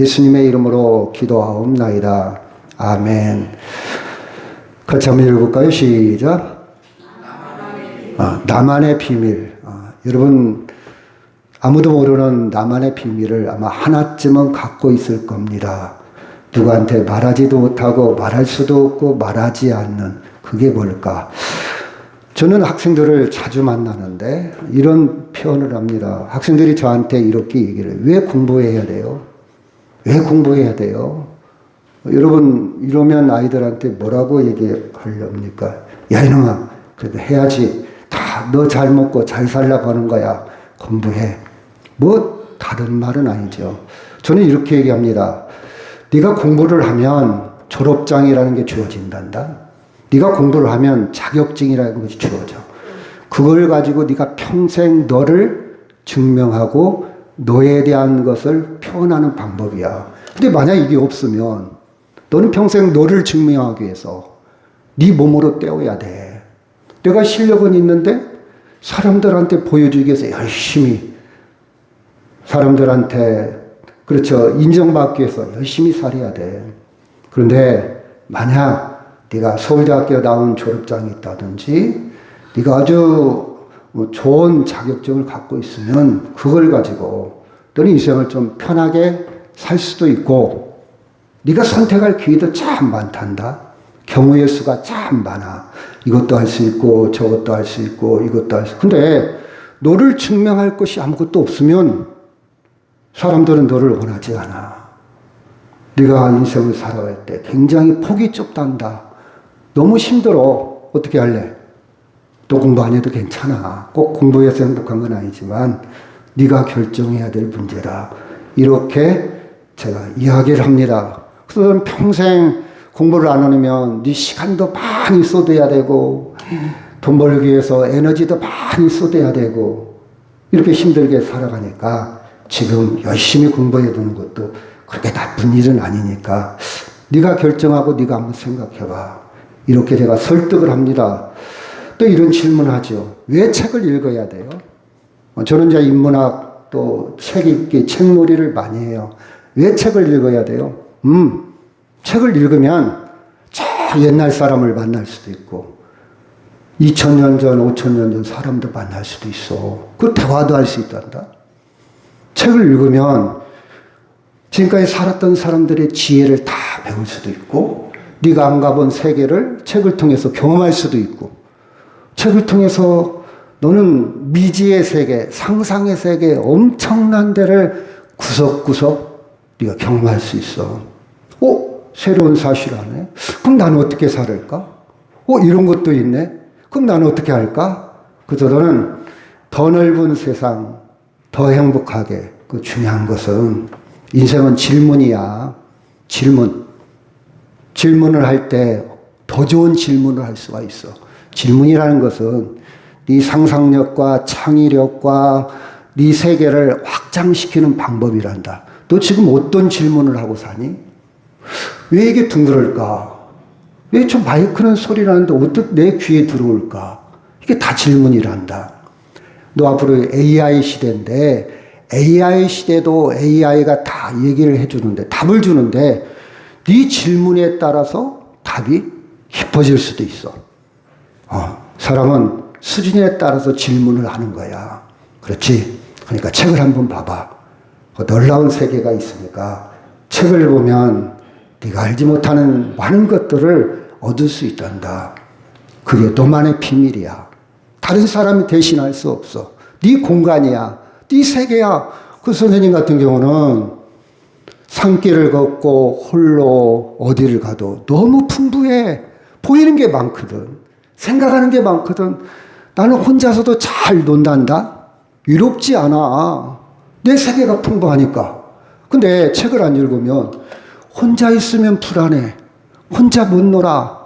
예수님의 이름으로 기도하옵나이다. 아멘. 같이 한번 읽어볼까요? 시작. 나만의 비밀. 여러분 아무도 모르는 나만의 비밀을 아마 하나쯤은 갖고 있을 겁니다. 누구한테 말하지도 못하고 말할 수도 없고 말하지 않는 그게 뭘까? 저는 학생들을 자주 만나는데 이런 표현을 합니다. 학생들이 저한테 이렇게 얘기를 해요. 왜 공부해야 돼요? 왜 공부해야 돼요? 여러분 이러면 아이들한테 뭐라고 얘기하렵니까? 야 이놈아 그래도 해야지. 다 너 잘 먹고 잘 살려고 하는 거야. 공부해. 뭐 다른 말은 아니죠. 저는 이렇게 얘기합니다. 네가 공부를 하면 졸업장이라는 게 주어진단다. 네가 공부를 하면 자격증이라는 것이 주어져. 그걸 가지고 네가 평생 너를 증명하고 너에 대한 것을 표현하는 방법이야. 근데 만약 이게 없으면 너는 평생 너를 증명하기 위해서 네 몸으로 때워야 돼. 내가 실력은 있는데 사람들한테 보여주기 위해서 열심히 사람들한테 그렇죠. 인정받기 위해서 열심히 살아야 돼. 그런데 만약 네가 서울대학교 나온 졸업장이 있다든지 네가 아주 좋은 자격증을 갖고 있으면 그걸 가지고 너는 인생을 좀 편하게 살 수도 있고 네가 선택할 기회도 참 많단다. 경우의 수가 참 많아. 이것도 할 수 있고 저것도 할 수 있고 이것도 할 수 있고. 근데 너를 증명할 것이 아무것도 없으면 사람들은 너를 원하지 않아. 네가 인생을 살아갈 때 굉장히 폭이 좁단다. 너무 힘들어. 어떻게 할래? 또 공부 안 해도 괜찮아. 꼭 공부해서 행복한 건 아니지만 네가 결정해야 될 문제다. 이렇게 제가 이야기를 합니다. 그래서 저는 평생 공부를 안 하면 네 시간도 많이 쏟아야 되고 돈 벌기 위해서 에너지도 많이 쏟아야 되고 이렇게 힘들게 살아가니까 지금 열심히 공부해 두는 것도 그렇게 나쁜 일은 아니니까 네가 결정하고 네가 한번 생각해봐. 이렇게 제가 설득을 합니다. 또 이런 질문을 하죠. 왜 책을 읽어야 돼요? 저는 이제 인문학 또 책 읽기, 책놀이를 많이 해요. 왜 책을 읽어야 돼요? 책을 읽으면 저 옛날 사람을 만날 수도 있고 2000년 전, 5000년 전 사람도 만날 수도 있어. 그 대화도 할 수 있단다. 책을 읽으면 지금까지 살았던 사람들의 지혜를 다 배울 수도 있고 네가 안 가본 세계를 책을 통해서 경험할 수도 있고 책을 통해서 너는 미지의 세계, 상상의 세계 엄청난 데를 구석구석 네가 경험할 수 있어. 새로운 사실 하네. 그럼 나는 어떻게 살을까? 이런 것도 있네. 그럼 나는 어떻게 할까? 그래서 너는 더 넓은 세상, 더 행복하게. 그 중요한 것은 인생은 질문이야. 질문. 질문을 할 때 더 좋은 질문을 할 수가 있어. 질문이라는 것은 네 상상력과 창의력과 네 세계를 확장시키는 방법이란다. 너 지금 어떤 질문을 하고 사니? 왜 이게 둥그럴까? 왜 저 마이크는 소리 나는데 어떻게 내 귀에 들어올까? 이게 다 질문이란다. 너 앞으로 AI 시대인데 AI 시대도 AI가 다 얘기를 해주는데 답을 주는데 네 질문에 따라서 답이 깊어질 수도 있어. 사람은 수준에 따라서 질문을 하는 거야. 그렇지? 그러니까 책을 한번 봐봐. 놀라운 세계가 있으니까 책을 보면 네가 알지 못하는 많은 것들을 얻을 수 있단다. 그게 너만의 비밀이야. 다른 사람이 대신할 수 없어. 네 공간이야. 네 세계야. 그 선생님 같은 경우는 산길을 걷고 홀로 어디를 가도 너무 풍부해. 보이는 게 많거든. 생각하는 게 많거든. 나는 혼자서도 잘 논단다. 외롭지 않아. 내 세계가 풍부하니까. 근데 책을 안 읽으면 혼자 있으면 불안해. 혼자 못 놀아.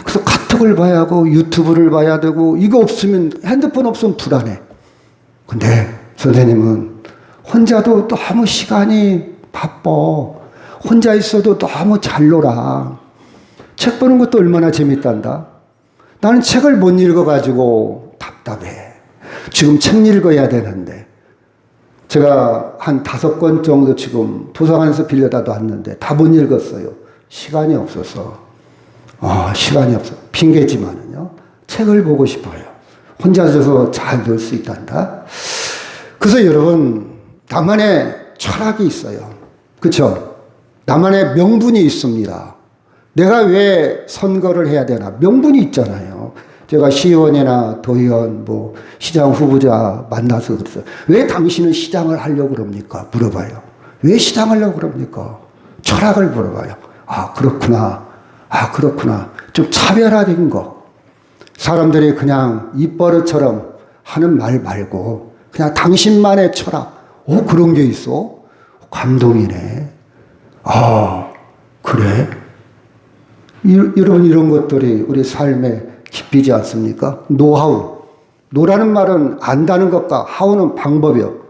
그래서 카톡을 봐야 하고 유튜브를 봐야 되고 이거 없으면 핸드폰 없으면 불안해. 근데 선생님은 혼자도 너무 시간이 바빠. 혼자 있어도 너무 잘 놀아. 책 보는 것도 얼마나 재밌단다. 나는 책을 못 읽어가지고 답답해. 지금 책 읽어야 되는데 제가 한 5권 정도 지금 도서관에서 빌려다 놨는데 다 못 읽었어요. 시간이 없어서. 시간이 없어. 핑계지만은요. 책을 보고 싶어요. 혼자서도 잘 볼 수 있단다. 그래서 여러분, 나만의 철학이 있어요. 그렇죠? 나만의 명분이 있습니다. 내가 왜 선거를 해야 되나? 명분이 있잖아요. 제가 시의원이나 도의원, 시장 후보자 만나서 그랬어요. 왜 당신은 시장을 하려고 그럽니까? 물어봐요. 왜 시장하려고 그럽니까? 철학을 물어봐요. 그렇구나. 그렇구나. 좀 차별화된 거. 사람들이 그냥 입버릇처럼 하는 말 말고 그냥 당신만의 철학. 그런 게 있어? 감동이네. 그래? 이런 것들이 우리 삶에 깊이지 않습니까? 노하우. 노라는 말은 안다는 것과 하우는 방법이요.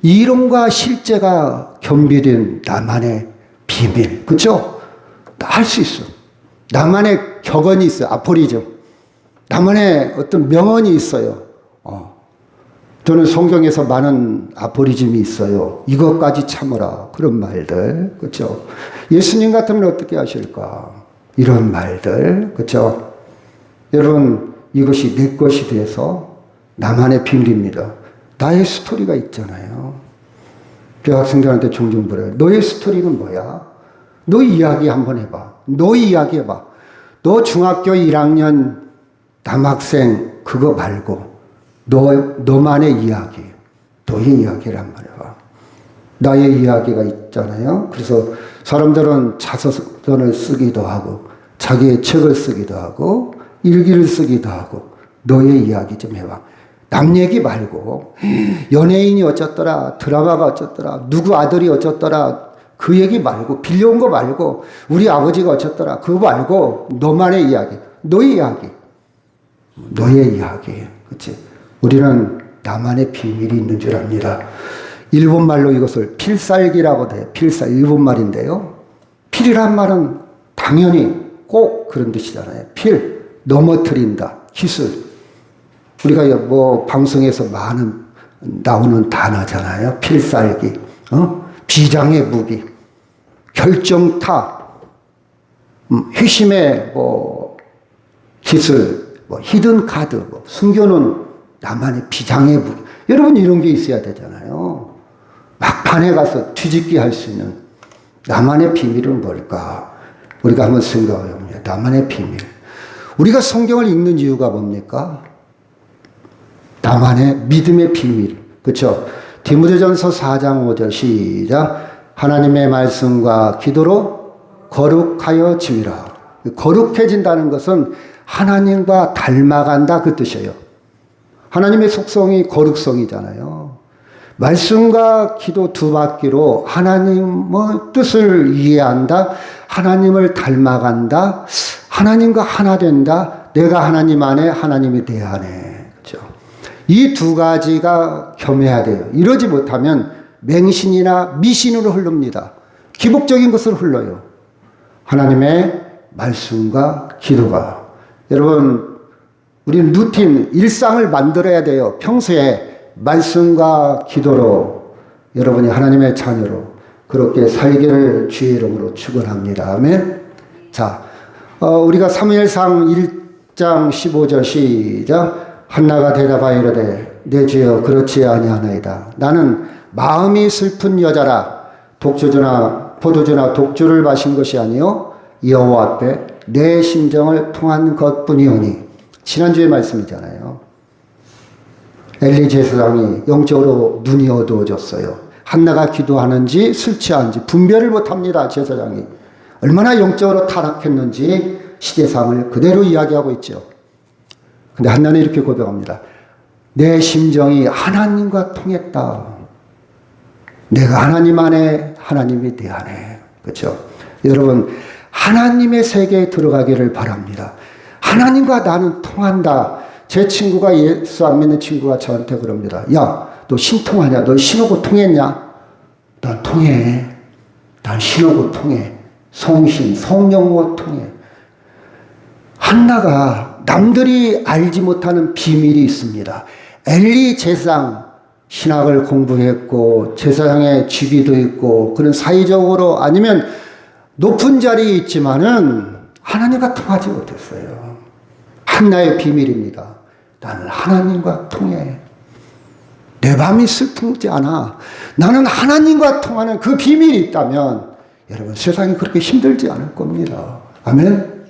이론과 실제가 겸비된 나만의 비밀. 그렇죠? 할 수 있어. 나만의 격언이 있어요. 아포리즘. 나만의 어떤 명언이 있어요. 저는 성경에서 많은 아포리즘이 있어요. 이것까지 참으라. 그런 말들. 그렇죠? 예수님 같으면 어떻게 하실까? 이런 말들. 그렇죠? 여러분, 이것이 내 것이 돼서 나만의 비밀입니다. 나의 스토리가 있잖아요. 대학생들한테 종종 물어요. 너의 스토리는 뭐야? 너 이야기 한번 해봐. 너 이야기 해봐. 너 중학교 1학년 남학생 그거 말고 너만의 이야기, 너의 이야기를 한번 해봐. 나의 이야기가 있잖아요. 그래서 사람들은 자서전을 쓰기도 하고 자기의 책을 쓰기도 하고 일기를 쓰기도 하고 너의 이야기 좀 해봐. 남 얘기 말고 연예인이 어쩌더라, 드라마가 어쩌더라, 누구 아들이 어쩌더라, 그 얘기 말고 빌려온 거 말고 우리 아버지가 어쩌더라 그거 말고 너만의 이야기, 너의 이야기, 너의 이야기. 그렇지? 우리는 나만의 비밀이 있는 줄 압니다. 일본말로 이것을 필살기라고 해요. 필살, 일본말인데요. 필이란 말은 당연히 꼭 그런 뜻이잖아요. 필, 넘어뜨린다, 기술. 우리가 방송에서 많은 나오는 단어잖아요. 필살기, 비장의 무기, 결정타, 회심의 기술, 히든 카드, 숨겨놓은 나만의 비장의 무기. 여러분 이런 게 있어야 되잖아요. 막판에 가서 뒤집기 할 수 있는 나만의 비밀은 뭘까? 우리가 한번 생각해 봅니다. 나만의 비밀. 우리가 성경을 읽는 이유가 뭡니까? 나만의 믿음의 비밀. 그렇죠? 디모데전서 4장 5절 시작. 하나님의 말씀과 기도로 거룩하여 지으라. 거룩해진다는 것은 하나님과 닮아간다 그 뜻이에요. 하나님의 속성이 거룩성이잖아요. 말씀과 기도 두 바퀴로 하나님의 뜻을 이해한다. 하나님을 닮아간다. 하나님과 하나 된다. 내가 하나님 안에, 하나님이 내 안에. 그렇죠? 이 두 가지가 겸해야 돼요. 이러지 못하면 맹신이나 미신으로 흐릅니다. 기복적인 것으로 흘러요. 하나님의 말씀과 기도가. 여러분, 우리는 루틴, 일상을 만들어야 돼요. 평소에 말씀과 기도로 여러분이 하나님의 자녀로 그렇게 살기를 주의 이름으로 축원합니다. 아멘. 자, 우리가 사무엘상 1장 15절 시작. 한나가 대답하여 이르되 내 주여 그렇지 아니하나이다. 나는 마음이 슬픈 여자라. 독주주나 포도주나 독주를 마신 것이 아니요 여호와 앞에 내 심정을 통한 것뿐이오니. 지난주에 말씀이잖아요. 엘리 제사장이 영적으로 눈이 어두워졌어요. 한나가 기도하는지 술 취한지 분별을 못합니다. 제사장이 얼마나 영적으로 타락했는지 시대상을 그대로 이야기하고 있죠. 근데 한나는 이렇게 고백합니다. 내 심정이 하나님과 통했다. 내가 하나님 안에, 하나님이 내 안에. 그렇죠? 여러분, 하나님의 세계에 들어가기를 바랍니다. 하나님과 나는 통한다. 제 친구가 예수 안 믿는 친구가 저한테 그럽니다. 야, 너 신통하냐? 너 신하고 통했냐? 난 통해. 난 신하고 통해. 성신, 성령과 통해. 한나가 남들이 알지 못하는 비밀이 있습니다. 엘리 제사장 신학을 공부했고 제사장의 직위도 있고 그런 사회적으로 아니면 높은 자리에 있지만은 하나님과 통하지 못했어요. 한나의 비밀입니다. 나는 하나님과 통해. 내 밤이 슬프지 않아. 나는 하나님과 통하는 그 비밀이 있다면 여러분 세상이 그렇게 힘들지 않을 겁니다. 아멘.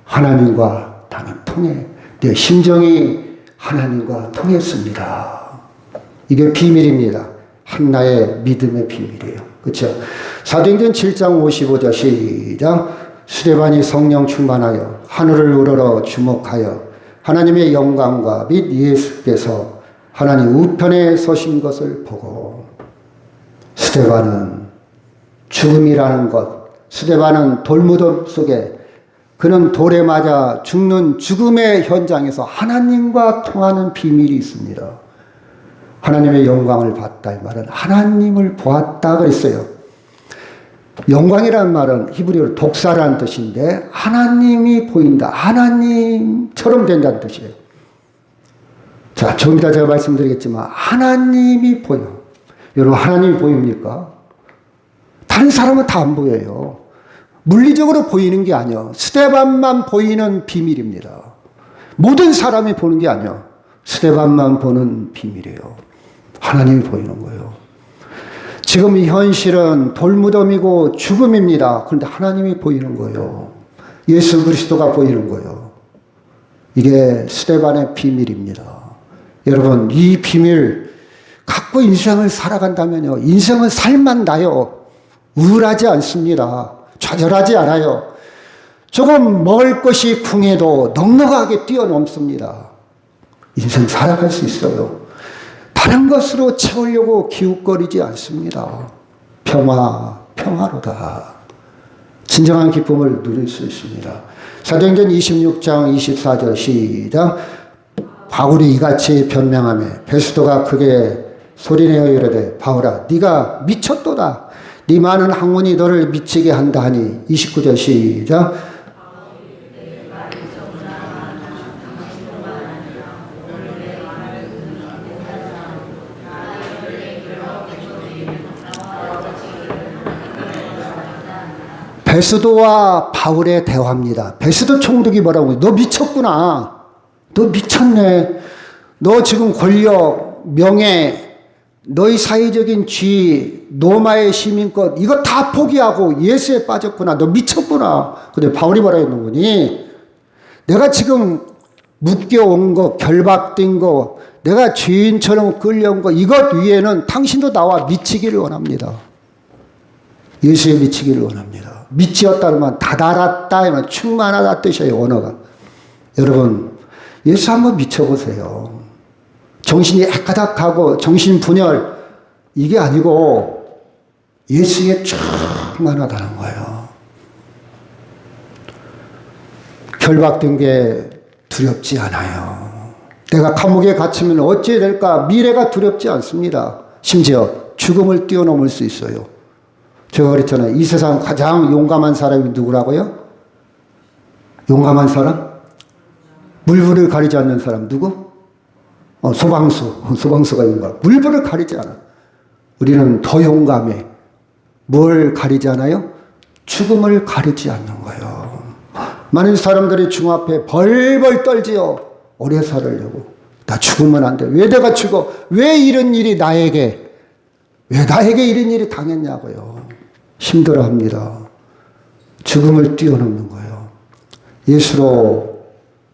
하나님과 나는 통해. 내 심정이 하나님과 통했습니다. 이게 비밀입니다. 한나의 믿음의 비밀이에요. 그렇죠? 사도행전 7장 55절 시작. 스데반이 성령 충만하여 하늘을 우러러 주목하여 하나님의 영광과 및 예수께서 하나님 우편에 서신 것을 보고 스데반은 죽음이라는 것, 스데반은 돌무덤 속에 그는 돌에 맞아 죽는 죽음의 현장에서 하나님과 통하는 비밀이 있습니다. 하나님의 영광을 봤다 이 말은 하나님을 보았다 그랬어요. 영광이라는 말은 히브리어로 독사라는 뜻인데 하나님이 보인다. 하나님처럼 된다는 뜻이에요. 자, 좀 이따 제가 말씀드리겠지만 하나님이 보여. 여러분 하나님이 보입니까? 다른 사람은 다 안 보여요. 물리적으로 보이는 게 아니에요. 스데반만 보이는 비밀입니다. 모든 사람이 보는 게 아니에요. 스데반만 보는 비밀이에요. 하나님이 보이는 거예요. 지금 이 현실은 돌무덤이고 죽음입니다. 그런데 하나님이 보이는 거예요. 예수 그리스도가 보이는 거예요. 이게 스데반의 비밀입니다. 여러분 이 비밀 갖고 인생을 살아간다면요. 인생은 살만 나요. 우울하지 않습니다. 좌절하지 않아요. 조금 먹을 것이 궁해도 넉넉하게 뛰어넘습니다. 인생 살아갈 수 있어요. 다른 것으로 채우려고 기웃거리지 않습니다. 평화로다. 진정한 기쁨을 누릴 수 있습니다. 사도행전 26장 24절 시작. 바울이 이같이 변명하며 베스도가 크게 소리내어 이르되 바울아 네가 미쳤도다. 네 많은 학문이 너를 미치게 한다 하니 29절 시작. 베스도와 바울의 대화입니다. 베스도 총독이 뭐라고 해요? 너 미쳤구나. 너 미쳤네. 너 지금 권력, 명예, 너희 사회적인 지위, 로마의 시민권 이거 다 포기하고 예수에 빠졌구나. 너 미쳤구나. 근데 바울이 뭐라고 했는 거니? 내가 지금 묶여온 거, 결박된 거, 내가 죄인처럼 끌려온 거 이것 위에는 당신도 나와 미치기를 원합니다. 예수에 미치기를 원합니다. 미치었다 그러면 다다랐다 하면 충만하다 뜻이에요. 언어가. 여러분 예수 한번 미쳐보세요. 정신이 애까닥하고 정신분열 이게 아니고 예수에 충만하다는 거예요. 결박된 게 두렵지 않아요. 내가 감옥에 갇히면 어찌 될까? 미래가 두렵지 않습니다. 심지어 죽음을 뛰어넘을 수 있어요. 제가 그랬잖아요. 이 세상 가장 용감한 사람이 누구라고요? 용감한 사람? 물불을 가리지 않는 사람 누구? 소방수가 용감. 물불을 가리지 않아. 우리는 더 용감해. 뭘 가리지 않아요? 죽음을 가리지 않는 거예요. 많은 사람들이 중 앞에 벌벌 떨지요. 오래 살으려고. 나 죽으면 안 돼. 왜 내가 죽어? 왜 이런 일이 나에게? 왜 나에게 이런 일이 당했냐고요. 힘들어합니다. 죽음을 뛰어넘는 거예요. 예수로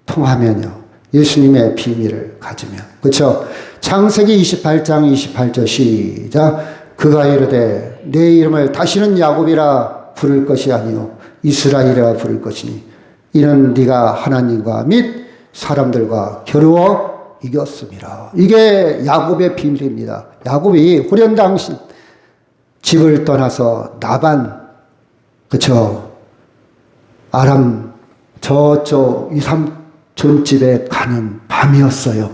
통하면요. 예수님의 비밀을 가지면. 그렇죠? 창세기 28장 28절 시작. 그가 이르되 내 이름을 다시는 야곱이라 부를 것이 아니요 이스라엘이라 부를 것이니 이는 네가 하나님과 및 사람들과 겨루어 이겼습니다. 이게 야곱의 비밀입니다. 야곱이 호련당신 집을 떠나서 나반 그쵸 아람 저쪽 이삼촌 집에 가는 밤이었어요.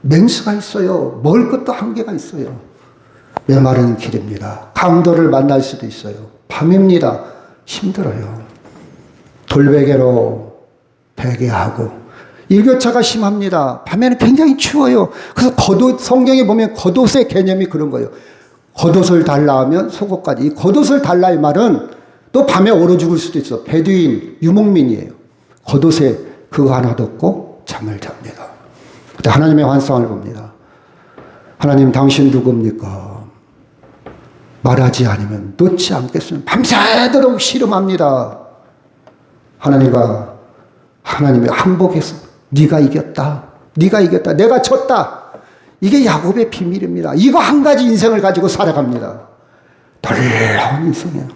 맹수가 있어요. 먹을 것도 한계가 있어요. 메마른 길입니다. 강도를 만날 수도 있어요. 밤입니다. 힘들어요. 돌베개로 베개하고 일교차가 심합니다. 밤에는 굉장히 추워요. 그래서 성경에 보면 겉옷의 개념이 그런 거예요. 겉옷을 달라 하면 속옷까지. 이 겉옷을 달라 의 말은 또 밤에 얼어 죽을 수도 있어. 베두인, 유목민이에요. 겉옷에 그거 하나 덮고 잠을 잡니다. 그때 하나님의 환상을 봅니다. 하나님 당신 누굽니까? 말하지 않으면 놓지 않겠습니다. 밤새도록 씨름합니다. 하나님이 항복해서 네가 이겼다. 네가 이겼다. 내가 졌다. 이게 야곱의 비밀입니다. 이거 한 가지 인생을 가지고 살아갑니다. 놀라운 인생이에요.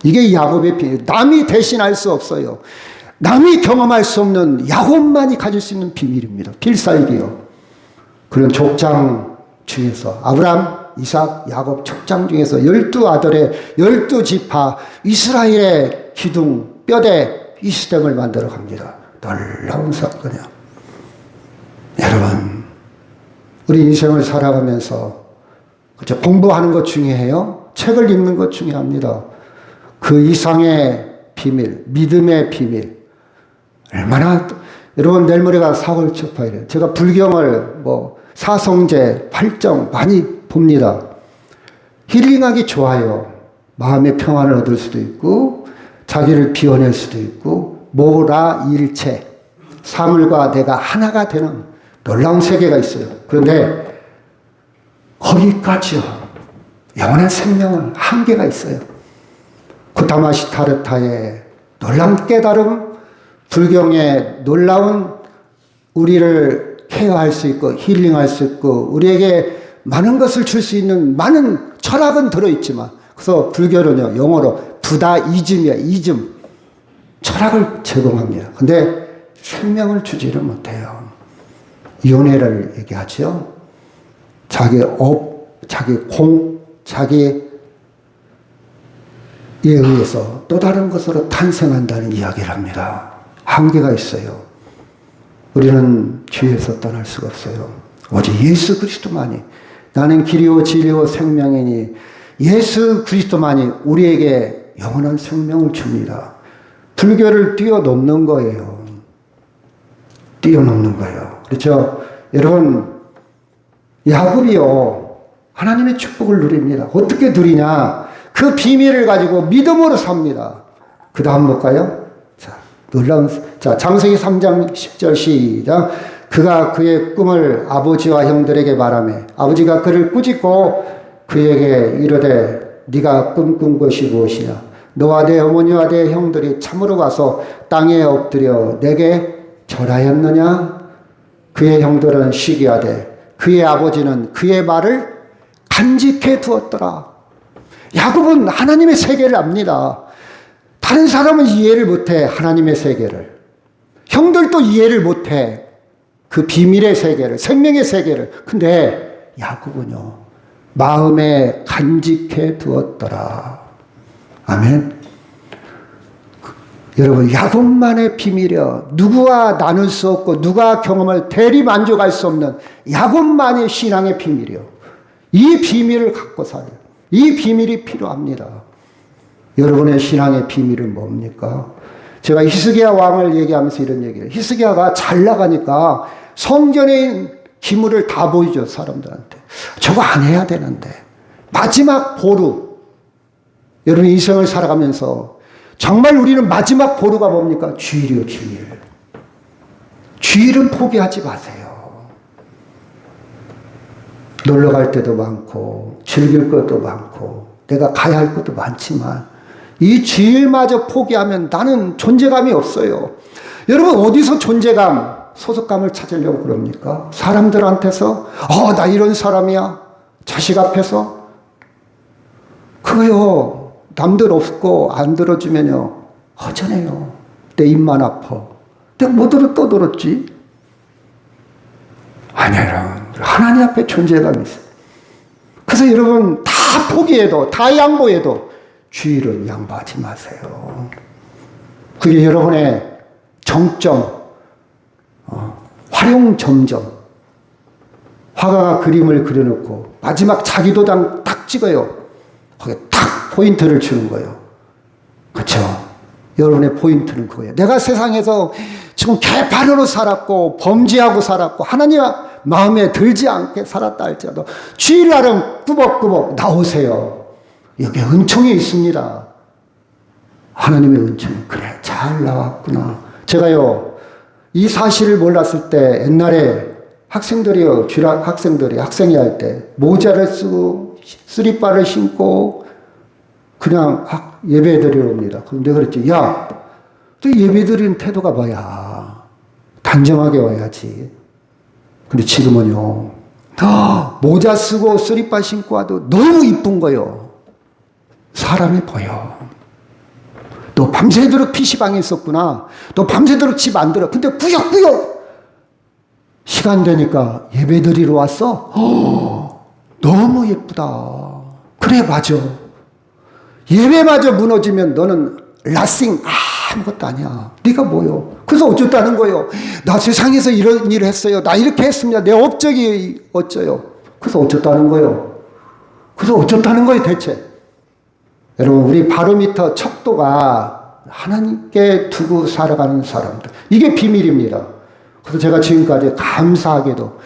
이게 야곱의 비밀. 남이 대신할 수 없어요. 남이 경험할 수 없는 야곱만이 가질 수 있는 비밀입니다. 필살기요. 그런 족장 중에서 아브람, 이삭, 야곱 족장 중에서 12아들의 12지파 이스라엘의 기둥, 뼈대 이스됨을 만들어 갑니다. 놀라운 사건이요. 여러분, 우리 인생을 살아가면서 그렇죠? 공부하는 것 중요해요. 책을 읽는 것 중요합니다. 그 이상의 비밀, 믿음의 비밀. 얼마나, 여러분, 내일 모레가 사월 초파일이에요. 제가 불경을 사성제, 팔정 많이 봅니다. 힐링하기 좋아요. 마음의 평안을 얻을 수도 있고, 자기를 비워낼 수도 있고, 모라일체, 사물과 내가 하나가 되는 놀라운 세계가 있어요. 그런데 거기까지요. 영원한 생명은 한계가 있어요. 구타마시타르타의 놀라운 깨달음, 불경의 놀라운 우리를 케어할 수 있고 힐링할 수 있고 우리에게 많은 것을 줄 수 있는 많은 철학은 들어있지만 그래서 불교는요. 영어로 부다이즘이야. 이즘. 철학을 제공합니다. 근데 생명을 주지를 못해요. 윤회를 얘기하죠. 자기 업, 자기 공, 자기에 의해서 또 다른 것으로 탄생한다는 이야기를 합니다. 한계가 있어요. 우리는 주에서 떠날 수가 없어요. 오직 예수 그리스도만이 나는 길이요 진리요 생명이니 예수 그리스도만이 우리에게 영원한 생명을 줍니다. 불교를 뛰어넘는 거예요. 뛰어넘는 거예요. 그렇죠? 여러분, 야곱이요. 하나님의 축복을 누립니다. 어떻게 누리냐? 그 비밀을 가지고 믿음으로 삽니다. 그 다음 볼까요? 자, 장세기 3장 10절 시작. 그가 그의 꿈을 아버지와 형들에게 말하며 아버지가 그를 꾸짖고 그에게 이르되 네가 꿈꾼 것이 무엇이냐? 너와 내 어머니와 내 형들이 참으로 가서 땅에 엎드려 내게 절하였느냐? 그의 형들은 시기하되 그의 아버지는 그의 말을 간직해 두었더라. 야곱은 하나님의 세계를 압니다. 다른 사람은 이해를 못해. 하나님의 세계를. 형들도 이해를 못해. 그 비밀의 세계를, 생명의 세계를. 근데 야곱은요, 마음에 간직해 두었더라. 아멘. 여러분, 야곱만의 비밀이요. 누구와 나눌 수 없고 누가 경험을 대리 만족할 수 없는 야곱만의 신앙의 비밀이요. 이 비밀을 갖고 살아요. 이 비밀이 필요합니다. 여러분의 신앙의 비밀은 뭡니까? 제가 히스기야 왕을 얘기하면서 이런 얘기를 해요. 히스기야가 잘 나가니까 성전의 기물을 다 보이죠, 사람들한테. 저거 안 해야 되는데. 마지막 보루. 여러분 인생을 살아가면서 정말 우리는 마지막 보루가 뭡니까? 주일이요, 주일. 주일은 포기하지 마세요. 놀러 갈 때도 많고, 즐길 것도 많고, 내가 가야 할 것도 많지만, 이 주일마저 포기하면 나는 존재감이 없어요. 여러분, 어디서 존재감, 소속감을 찾으려고 그럽니까? 사람들한테서, 나 이런 사람이야. 자식 앞에서. 그거요. 남들 없고 안 들어주면요 허전해요. 내 입만 아파. 내가 못 들어 또 들었지. 아니야. 하나님 앞에 존재감이 있어요. 그래서 여러분 다 포기해도 다 양보해도 주일은 양보하지 마세요. 그게 여러분의 정점, 활용점점. 화가가 그림을 그려놓고 마지막 자기 도장 딱 찍어요. 거기에 딱 포인트를 주는 거예요. 그렇죠? 여러분의 포인트는 그거예요. 내가 세상에서 지금 개판으로 살았고 범죄하고 살았고 하나님 마음에 들지 않게 살았다 할지라도 주일날은 꾸벅꾸벅 나오세요. 여기 은총이 있습니다. 하나님의 은총이 그래 잘 나왔구나. 제가요 이 사실을 몰랐을 때 옛날에 학생들이요 학생이 할 때 모자를 쓰고 쓰리바를 신고 그냥 예배 드리러 옵니다. 그럼 내가 그랬지. 야, 또 예배 드리는 태도가 뭐야? 단정하게 와야지. 근데 지금은요, 모자 쓰고 쓰리바 신고 와도 너무 이쁜 거요. 사람이 보여. 너 밤새도록 PC방에 있었구나. 너 밤새도록 집 안 들어. 근데 꾸역꾸역 시간 되니까 예배 드리러 왔어? 너무 예쁘다. 그래, 맞아. 예배마저 무너지면 너는 라싱 아무것도 아니야. 네가 뭐요? 그래서 어쩌다는 거요? 나 세상에서 이런 일을 했어요. 나 이렇게 했습니다. 내 업적이 어쩌요? 그래서 어쩌다는 거요? 그래서 어쩌다는 거예요 대체? 여러분 우리 바로미터 척도가 하나님께 두고 살아가는 사람들. 이게 비밀입니다. 그래서 제가 지금까지 감사하게도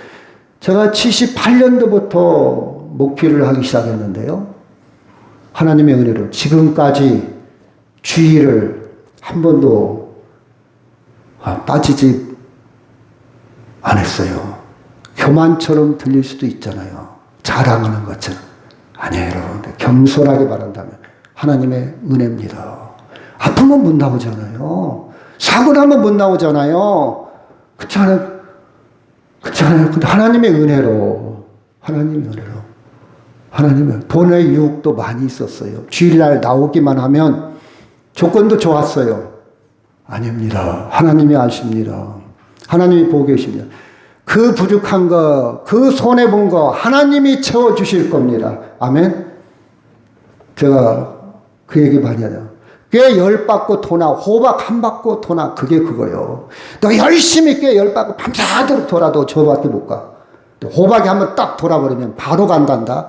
제가 78년도부터 목회를 하기 시작했는데요. 하나님의 은혜로 지금까지 주의를 한 번도 빠지지 않았어요. 교만처럼 들릴 수도 있잖아요. 자랑하는 것처럼. 아니에요, 여러분. 겸손하게 바란다면 하나님의 은혜입니다. 아프면 못 나오잖아요. 사고 나면 못 나오잖아요. 그렇잖아요. 근데 하나님의 은혜로, 하나님의 돈의 유혹도 많이 있었어요. 주일날 나오기만 하면 조건도 좋았어요. 아닙니다. 하나님이 아십니다. 하나님이 보고 계십니다. 그 부족한 거, 그 손해본 거 하나님이 채워주실 겁니다. 아멘. 제가 그 얘기 많이 하죠. 꽤 열받고 도나, 호박 한 받고 도나, 그게 그거요. 너 열심히 꽤 열받고 밤새도록 돌아도 저밖에 못 가. 호박이 한번 딱 돌아버리면 바로 간단다.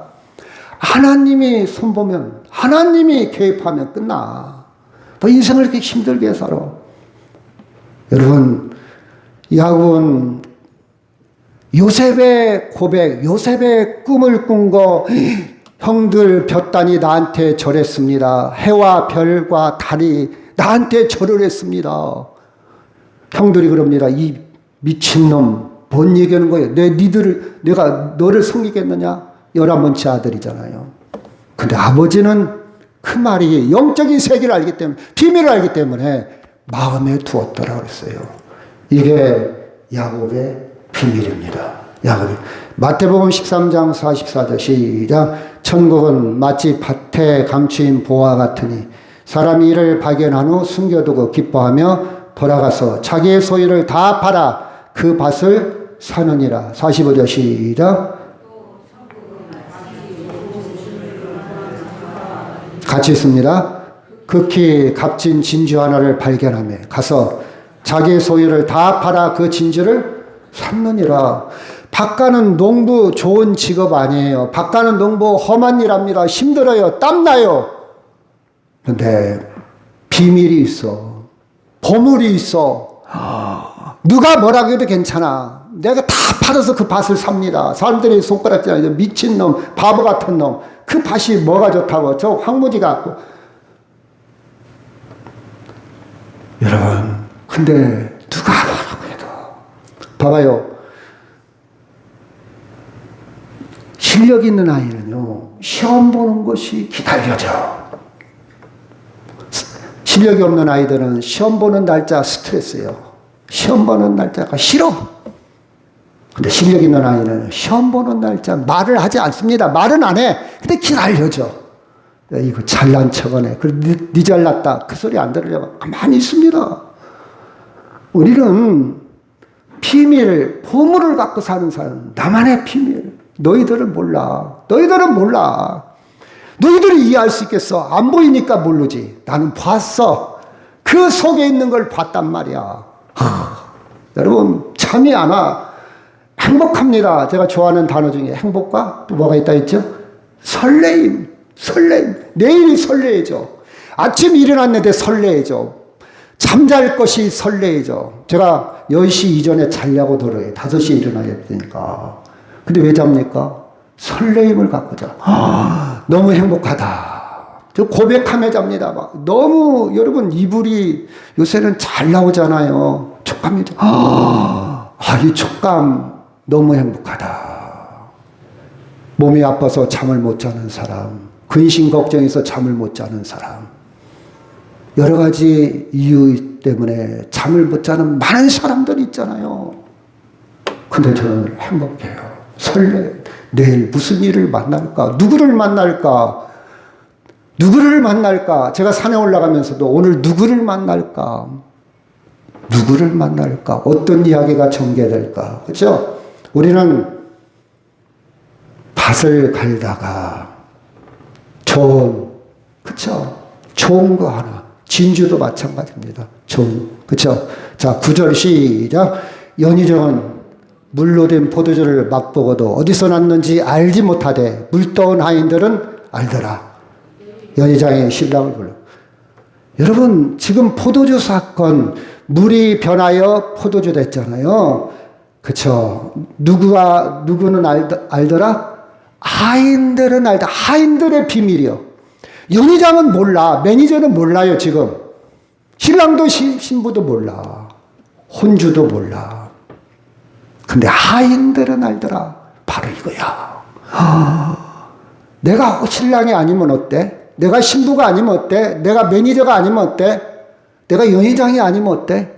하나님이 손보면, 하나님이 개입하면 끝나. 너 인생을 이렇게 힘들게 살아. 여러분, 야곱은 요셉의 고백, 요셉의 꿈을 꾼 거, 형들 볕단이 나한테 절했습니다. 해와 별과 달이 나한테 절을 했습니다. 형들이 그럽니다. 이 미친놈, 뭔 얘기하는 거예요? 내가 너를 섬기겠느냐? 11번째 아들이잖아요. 근데 아버지는 그 말이 영적인 세계를 알기 때문에, 비밀을 알기 때문에 마음에 두었더라 그랬어요. 이게 야곱의 비밀입니다. 야곱이. 마태복음 13장 44절 시작. 천국은 마치 밭에 감추인 보화 같으니 사람이 이를 발견한 후 숨겨두고 기뻐하며 돌아가서 자기의 소유를 다 팔아 그 밭을 사느니라. 45절 시작. 같이 있습니다. 극히 값진 진주 하나를 발견하며 가서 자기의 소유를 다 팔아 그 진주를 샀느니라. 밭가는 농부 좋은 직업 아니에요. 밭가는 농부 험한 일 합니다. 힘들어요. 땀나요. 그런데 비밀이 있어. 보물이 있어. 누가 뭐라고 해도 괜찮아. 내가 다 팔아서 그 밭을 삽니다. 사람들이 손가락질하죠. 미친놈, 바보 같은 놈. 그 밭이 뭐가 좋다고. 저 황무지 같고. 여러분, 근데 누가 뭐라고 해도. 봐봐요. 실력 있는 아이는요, 시험 보는 것이 기다려져. 실력이 없는 아이들은 시험 보는 날짜 스트레스예요. 시험 보는 날짜가 싫어. 근데 실력 있는 아이는 시험 보는 날짜 말을 하지 않습니다. 말은 안 해. 근데 기다려져. 이거 잘난 척하네. 그래, 니 잘났다. 그 소리 안 들으려고 가만히 있습니다. 우리는 비밀, 보물을 갖고 사는 사람, 나만의 비밀. 너희들은 몰라. 너희들이 이해할 수 있겠어. 안 보이니까 모르지. 나는 봤어. 그 속에 있는 걸 봤단 말이야. 여러분, 잠이 안 와. 행복합니다. 제가 좋아하는 단어 중에 행복과 또 뭐가 있다 했죠? 설레임. 내일이 설레죠. 아침 일어났는데 설레죠. 잠잘 것이 설레이죠. 제가 10시 이전에 자려고 들어요. 5시에 일어나야 되니까. 근데 왜 잡니까? 설레임을 갖고 자. 너무 행복하다. 저 고백하며 잡니다. 막 너무 여러분 이불이 요새는 잘 나오잖아요. 촉감이 이 촉감 너무 행복하다. 몸이 아파서 잠을 못 자는 사람, 근심 걱정해서 잠을 못 자는 사람, 여러 가지 이유 때문에 잠을 못 자는 많은 사람들이 있잖아요. 근데 저는 행복해요. 설레요. 내일 무슨 일을 만날까? 누구를 만날까? 누구를 만날까? 제가 산에 올라가면서도 오늘 누구를 만날까? 누구를 만날까? 어떤 이야기가 전개될까? 그렇죠? 우리는 밭을 갈다가 그렇죠? 좋은 거 하나. 진주도 마찬가지입니다. 그렇죠? 자, 9절 시작. 연희정은 물로 된 포도주를 맛보고도 어디서 났는지 알지 못하되 물떠온 하인들은 알더라. 연희장의 신랑을 불러. 여러분, 지금 포도주 사건, 물이 변하여 포도주 됐잖아요. 그쵸? 누구는 알더라? 하인들은 알다. 하인들의 비밀이요. 연희장은 몰라. 매니저는 몰라요, 지금. 신랑도 신부도 몰라. 혼주도 몰라. 근데 하인들은 알더라. 바로 이거야. 내가 신랑이 아니면 어때? 내가 신부가 아니면 어때? 내가 매니저가 아니면 어때? 내가 연희장이 아니면 어때?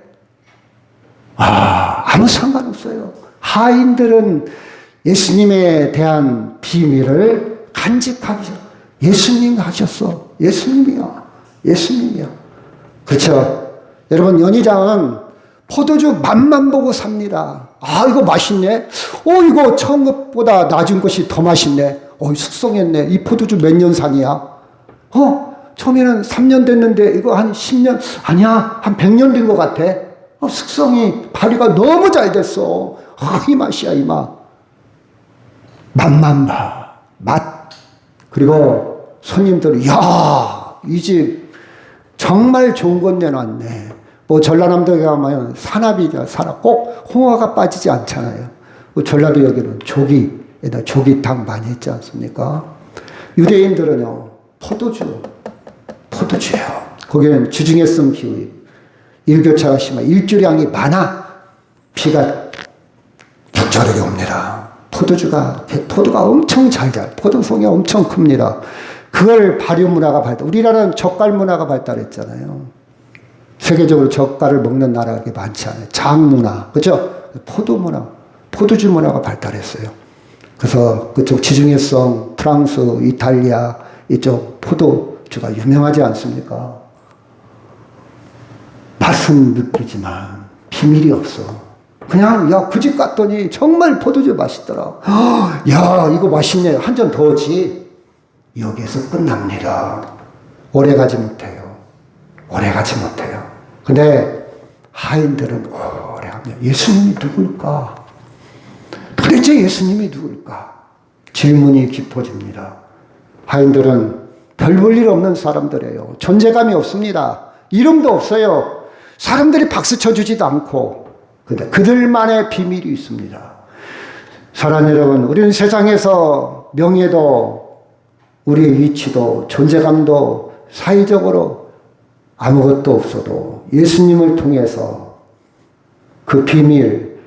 아무 상관없어요. 하인들은 예수님에 대한 비밀을 간직하기 싫어. 예수님이 하셨어. 예수님이야. 그렇죠? 여러분, 연희장은 포도주 맛만 보고 삽니다. 이거 맛있네. 이거 처음 것보다 낮은 것이 더 맛있네. 숙성했네. 이 포도주 몇 년산이야? 처음에는 3년 됐는데 이거 한 10년, 아니야, 한 100년 된 것 같아. 숙성이, 발효가 너무 잘 됐어. 이 맛이야, 이 맛. 맛만 봐. 맛. 그리고 손님들은, 이 집 정말 좋은 건 내놨네. 전라남도에 가면 산업이죠. 꼭 홍어가 빠지지 않잖아요. 전라도 여기는 조기탕 많이 했지 않습니까? 유대인들은요, 포도주예요. 거기는 주중에성 기후, 일교차가 심한 일주량이 많아 비가 적절하게 옵니다. 포도가 엄청 잘 자라. 포도송이 엄청 큽니다. 그걸 발효 문화가 우리나라는 젓갈 문화가 발달했잖아요. 세계적으로 젓갈을 먹는 나라가 많지 않아요. 장 문화, 그죠? 포도 문화, 포도주 문화가 발달했어요. 그래서 그쪽 지중해성, 프랑스, 이탈리아 이쪽 포도주가 유명하지 않습니까? 맛은 느끼지만 비밀이 없어. 그냥 그 집 갔더니 정말 포도주 맛있더라. 이거 맛있네. 한 잔 더 지. 여기에서 끝납니다. 오래 가지 못해요. 근데 하인들은 오래 갑니다. 예수님이 누굴까? 도대체 예수님이 누굴까? 질문이 깊어집니다. 하인들은 별 볼 일 없는 사람들이에요. 존재감이 없습니다. 이름도 없어요. 사람들이 박수 쳐주지도 않고. 근데 그들만의 비밀이 있습니다. 사랑하는 여러분, 우리는 세상에서 명예도, 우리의 위치도, 존재감도 사회적으로 아무것도 없어도 예수님을 통해서 그 비밀,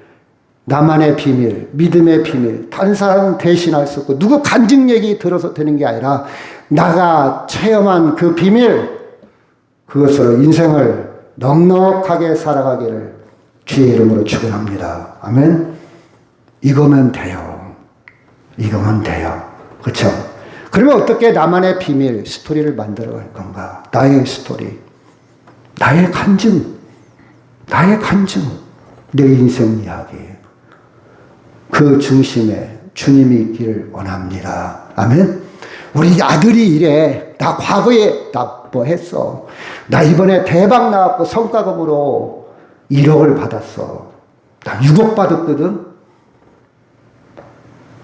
나만의 비밀, 믿음의 비밀, 다른 사람은 대신할 수 없고 누구 간증 얘기 들어서 되는 게 아니라 나가 체험한 그 비밀, 그것으로 인생을 넉넉하게 살아가기를 주의 이름으로 축원합니다. 아멘. 이거면 돼요. 그렇죠? 그러면 어떻게 나만의 비밀, 스토리를 만들어갈 건가? 나의 스토리, 나의 간증, 내 인생 이야기. 그 중심에 주님이 있기를 원합니다. 아멘. 우리 아들이 이래. 나 과거에 나 뭐 했어. 나 이번에 대박 나왔고 성과급으로 1억을 받았어. 나 6억 받았거든.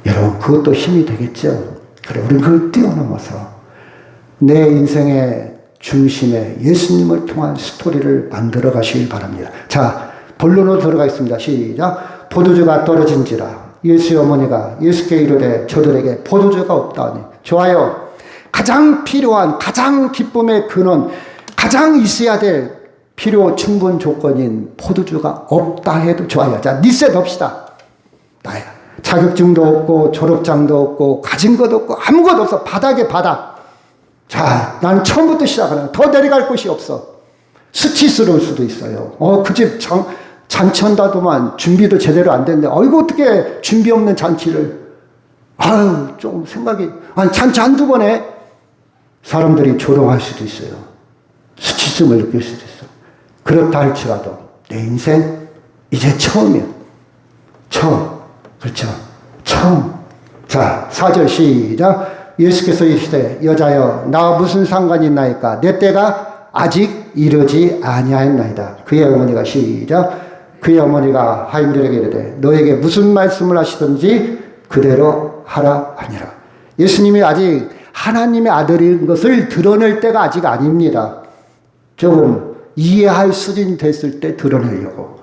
여러분, 그것도 힘이 되겠죠? 그래, 우리는 그걸 뛰어넘어서 내 인생의 중심에 예수님을 통한 스토리를 만들어 가시길 바랍니다. 자, 본론으로 들어가겠습니다. 시작. 포도주가 떨어진지라 예수의 어머니가 예수께 이르되 저들에게 포도주가 없다니. 좋아요. 가장 필요한, 가장 기쁨의 근원, 가장 있어야 될 필요 충분 조건인 포도주가 없다 해도 좋아요. 자, 니셋 봅시다. 나야. 자격증도 없고 졸업장도 없고 가진 것도 없고 아무것도 없어. 바닥에 바닥. 자, 나는 처음부터 시작하는. 더 내려갈 곳이 없어. 수치스러울 수도 있어요. 그 집 잔치한다더만 준비도 제대로 안 됐는데, 이거 어떻게 준비 없는 잔치를. 좀 생각이, 잔치 한두 번에 사람들이 조롱할 수도 있어요. 수치심을 느낄 수도 있어. 그렇다 할지라도 내 인생 이제 처음이야. 처음. 그렇죠. 처음. 자, 4절 시작. 예수께서 이르시되 여자여 나 무슨 상관이 있나이까 내 때가 아직 이르지 아니하였나이다. 그의 어머니가 시작. 그의 어머니가 하인들에게 이르되 너에게 무슨 말씀을 하시든지 그대로 하라 하니라. 예수님이 아직 하나님의 아들인 것을 드러낼 때가 아직 아닙니다. 조금 이해할 수준이 됐을 때 드러내려고.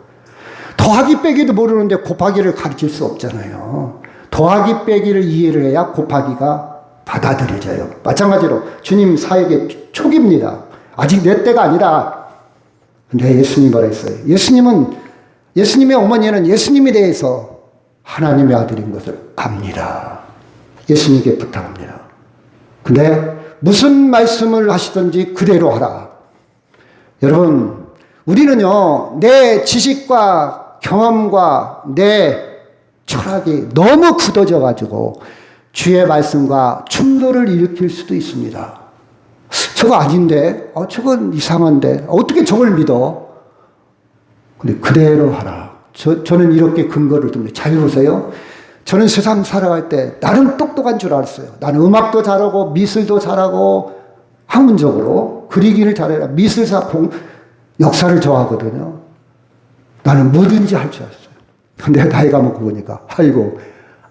더하기 빼기도 모르는데 곱하기를 가르칠 수 없잖아요. 더하기 빼기를 이해를 해야 곱하기가 받아들여져요. 마찬가지로 주님 사역의 초기입니다. 아직 내 때가 아니라. 근데 예수님이 뭐라 했어요? 예수님의 어머니는 예수님에 대해서 하나님의 아들인 것을 압니다. 예수님께 부탁합니다. 근데 무슨 말씀을 하시든지 그대로 하라. 여러분, 우리는요, 내 지식과 경험과 내 철학이 너무 굳어져 가지고 주의 말씀과 충돌을 일으킬 수도 있습니다. 저거 아닌데, 저건 이상한데, 어떻게 저걸 믿어? 근데 그대로 하라. 저는 이렇게 근거를 듭니다. 잘 보세요. 저는 세상 살아갈 때 나름 똑똑한 줄 알았어요. 나는 음악도 잘하고 미술도 잘하고 학문적으로 그리기를 잘해라. 미술사 역사를 좋아하거든요. 나는 뭐든지 할 줄 알았어요. 근데 나이가 먹고 보니까 아이고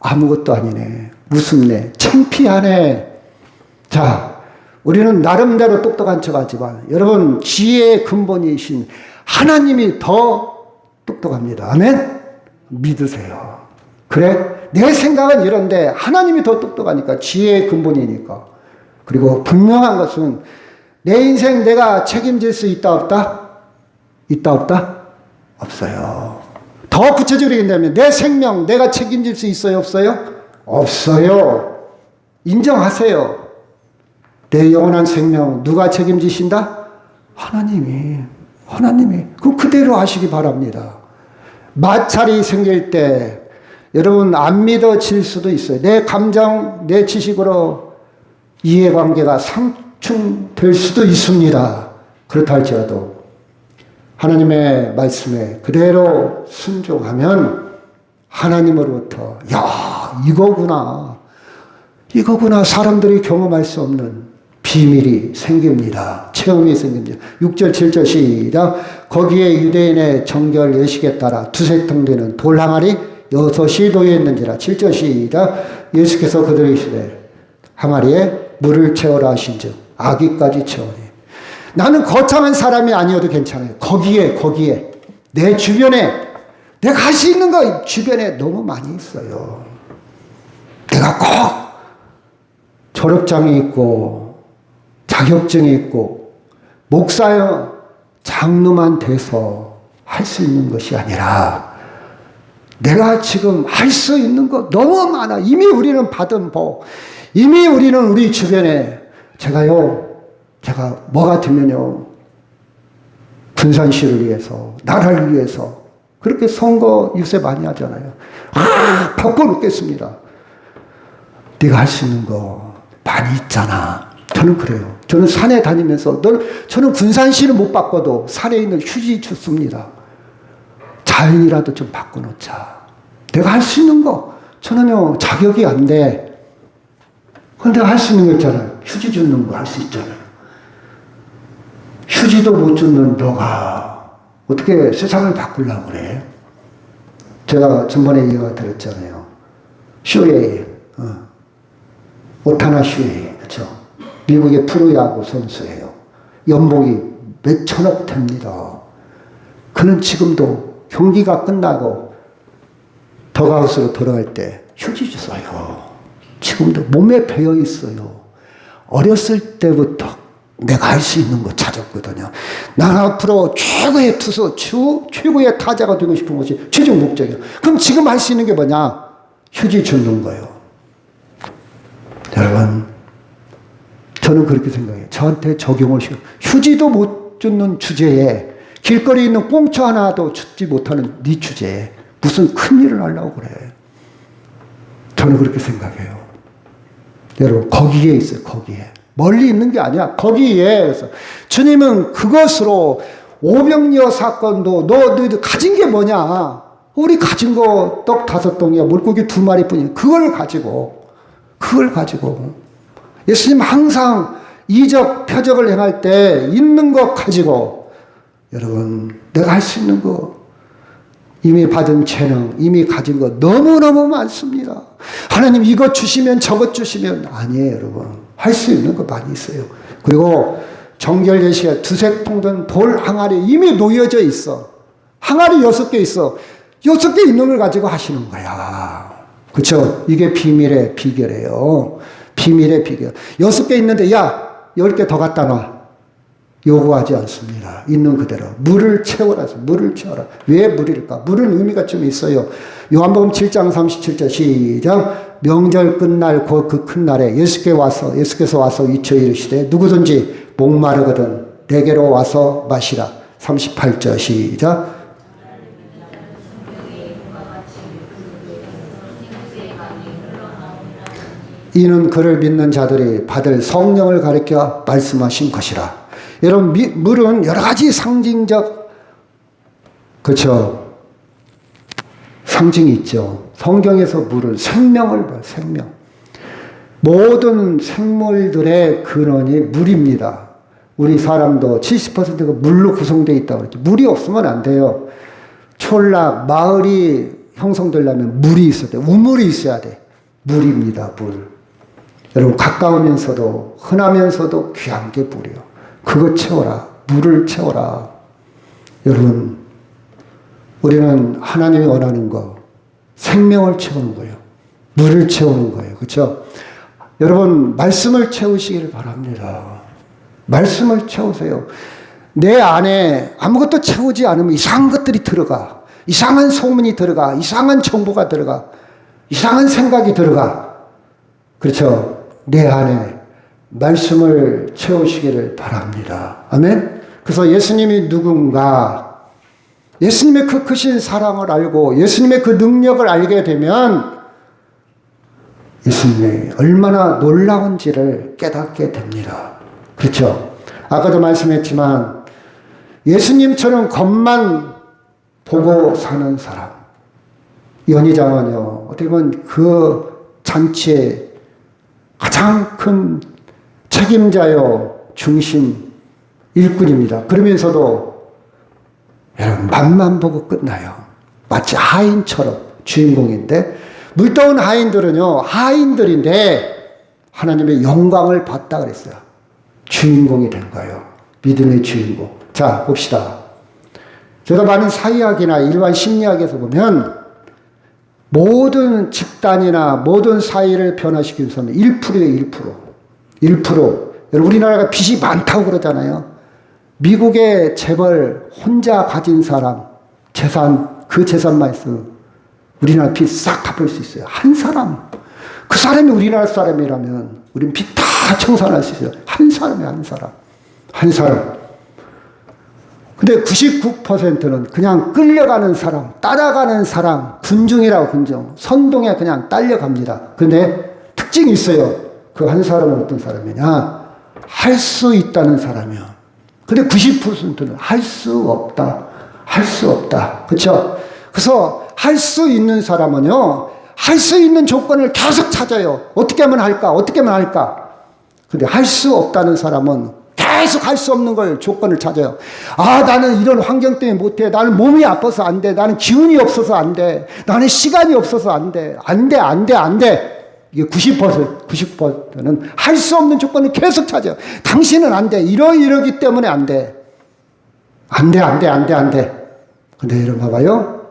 아무것도 아니네. 무섭네. 창피하네. 자, 우리는 나름대로 똑똑한 척하지만 여러분 지혜의 근본이신 하나님이 더 똑똑합니다. 아멘? 믿으세요. 그래? 내 생각은 이런데 하나님이 더 똑똑하니까 지혜의 근본이니까. 그리고 분명한 것은 내 인생 내가 책임질 수 있다 없다? 있다 없다? 없어요. 더 구체적으로 얘기한다면 내 생명 내가 책임질 수 있어요 없어요? 없어요. 인정하세요. 내 영원한 생명 누가 책임지신다? 하나님이 그대로 하시기 바랍니다. 마찰이 생길 때 여러분 안 믿어질 수도 있어요. 내 감정, 내 지식으로 이해관계가 상충될 수도 있습니다. 그렇다 할지라도 하나님의 말씀에 그대로 순종하면 하나님으로부터 이거구나 사람들이 경험할 수 없는 비밀이 생깁니다. 체험이 생깁니다. 6절 7절 시작. 거기에 유대인의 정결 예식에 따라 두세 통 되는 돌 항아리 6이 놓여있는지라. 7절 시작. 예수께서 그들에게 이르시되 항아리에 물을 채우라 하신즉 아기까지 채우니. 나는 거창한 사람이 아니어도 괜찮아요. 거기에 내 주변에 내가 할 수 있는 거 주변에 너무 많이 있어요. 내가 꼭 졸업장이 있고 자격증이 있고 목사여 장로만 돼서 할 수 있는 것이 아니라 내가 지금 할 수 있는 거 너무 많아. 이미 우리는 받은 복, 이미 우리는 우리 주변에 제가 뭐 같으면요 군산시를 위해서 나라를 위해서 그렇게 선거 요새 많이 하잖아요. 바꿔놓겠습니다. 네가 할 수 있는 거 많이 있잖아. 저는 그래요. 저는 산에 다니면서 저는 군산시를 못 바꿔도 산에 있는 휴지 줬습니다. 자연이라도 좀 바꿔놓자. 내가 할 수 있는 거 저는요 자격이 안 돼. 근데 할 수 있는 거 있잖아요. 휴지 줍는 거 할 수 있잖아요. 휴지도 못 줍는 너가 어떻게 세상을 바꾸려고 그래? 제가 전번에 이야기 드렸잖아요. 슈에이, 오타나 슈에이, 그렇죠? 미국의 프로야구 선수예요. 연봉이 몇 천억 됩니다. 그는 지금도 경기가 끝나고 더가우스로 돌아갈 때 휴지 써요. 지금도 몸에 배어 있어요. 어렸을 때부터 내가 할 수 있는 거 찾았거든요. 난 앞으로 최고의 투수, 최고의 타자가 되고 싶은 것이 최종 목적이에요. 그럼 지금 할 수 있는 게 뭐냐? 휴지 줍는 거예요. 여러분, 저는 그렇게 생각해요. 저한테 적용을 시켜. 휴지도 못 줍는 주제에, 길거리에 있는 꽁초 하나도 줍지 못하는 네 주제에 무슨 큰일을 하려고 그래. 저는 그렇게 생각해요. 여러분, 거기에 있어요. 거기에. 멀리 있는 게 아니야. 거기에. 그래서 주님은 그것으로 오병이어 사건도 너희들 가진 게 뭐냐? 우리 가진 거 떡 5덩이야, 물고기 2마리뿐이야. 그걸 가지고 예수님 항상 이적 표적을 행할 때 있는 것 가지고, 여러분, 내가 할 수 있는 거, 이미 받은 재능, 이미 가진 거 너무너무 많습니다. 하나님 이것 주시면 저것 주시면, 아니에요. 여러분, 할 수 있는 거 많이 있어요. 그리고 정결 예시에 두세 통된 돌 항아리 이미 놓여져 있어. 항아리 6개 있어. 6개 있는 걸 가지고 하시는 거야. 그렇죠? 이게 비밀의 비결이에요. 비밀의 비결. 6개 있는데 야 10개 더 갖다 놔. 요구하지 않습니다. 있는 그대로. 물을 채워라. 물을 채워라. 왜 물일까? 물은 의미가 좀 있어요. 요한복음 7장 37절 시작. 명절 끝날 그 큰 날에 예수께서 와서 위쳐 이르시되 누구든지 목마르거든 내게로 와서 마시라. 38절 시작. 이는 그를 믿는 자들이 받을 성령을 가리켜 말씀하신 것이라. 여러분, 물은 여러 가지 상징적, 그렇죠? 상징이 있죠. 성경에서 물은 생명을 봐요. 생명. 모든 생물들의 근원이 물입니다. 우리 사람도 70%가 물로 구성되어 있다고 그랬죠. 물이 없으면 안 돼요. 촌락, 마을이 형성되려면 물이 있어야 돼. 우물이 있어야 돼. 물입니다. 물. 여러분, 가까우면서도 흔하면서도 귀한 게 물이요. 그거 채워라. 물을 채워라. 여러분, 우리는 하나님이 원하는 거, 생명을 채우는 거예요. 물을 채우는 거예요. 그렇죠? 여러분, 말씀을 채우시기를 바랍니다. 말씀을 채우세요. 내 안에 아무것도 채우지 않으면 이상한 것들이 들어가. 이상한 소문이 들어가. 이상한 정보가 들어가. 이상한 생각이 들어가. 그렇죠? 내 안에 말씀을 채우시기를 바랍니다. 아멘? 그래서 예수님이 누군가, 예수님의 그 크신 사랑을 알고 예수님의 그 능력을 알게 되면 예수님이 얼마나 놀라운지를 깨닫게 됩니다. 그렇죠? 아까도 말씀했지만 예수님처럼 겉만 보고 사는 사람, 연희장은요, 어떻게 보면 그 잔치의 가장 큰 책임자요, 중심, 일꾼입니다. 그러면서도 여러분, 맛만 보고 끝나요. 마치 하인처럼 주인공인데, 물떠온 하인들은요, 하인들인데 하나님의 영광을 받다 그랬어요. 주인공이 된 거예요. 믿음의 주인공. 자, 봅시다. 제가 많은 사이학이나 일반 심리학에서 보면 모든 집단이나 모든 사회를 변화시키는 사람은 1%예요. 1%. 여러분, 우리나라가 빚이 많다고 그러잖아요. 미국의 재벌 혼자 가진 사람, 그 재산만 있으면 우리나라 빚 싹 갚을 수 있어요. 한 사람. 그 사람이 우리나라 사람이라면 우리는 빚 다 청산할 수 있어요. 한 사람이 한 사람. 한 사람. 근데 99%는 그냥 끌려가는 사람, 따라가는 사람, 군중이라고 군중. 선동에 그냥 딸려갑니다. 근데 특징이 있어요. 그 한 사람은 어떤 사람이냐? 할 수 있다는 사람이요. 근데 90%는 할 수 없다. 할 수 없다. 그렇죠? 그래서 할 수 있는 사람은요, 할 수 있는 조건을 계속 찾아요. 어떻게 하면 할까? 어떻게 하면 할까? 근데 할 수 없다는 사람은 계속 할 수 없는 걸 조건을 찾아요. 아, 나는 이런 환경 때문에 못해. 나는 몸이 아파서 안 돼. 나는 기운이 없어서 안 돼. 나는 시간이 없어서 안 돼. 안 돼. 이게 90%는 할 수 없는 조건을 계속 찾아요. 당신은 안 돼. 이러기 때문에 안 돼. 안 돼. 근데 여러분 봐봐요.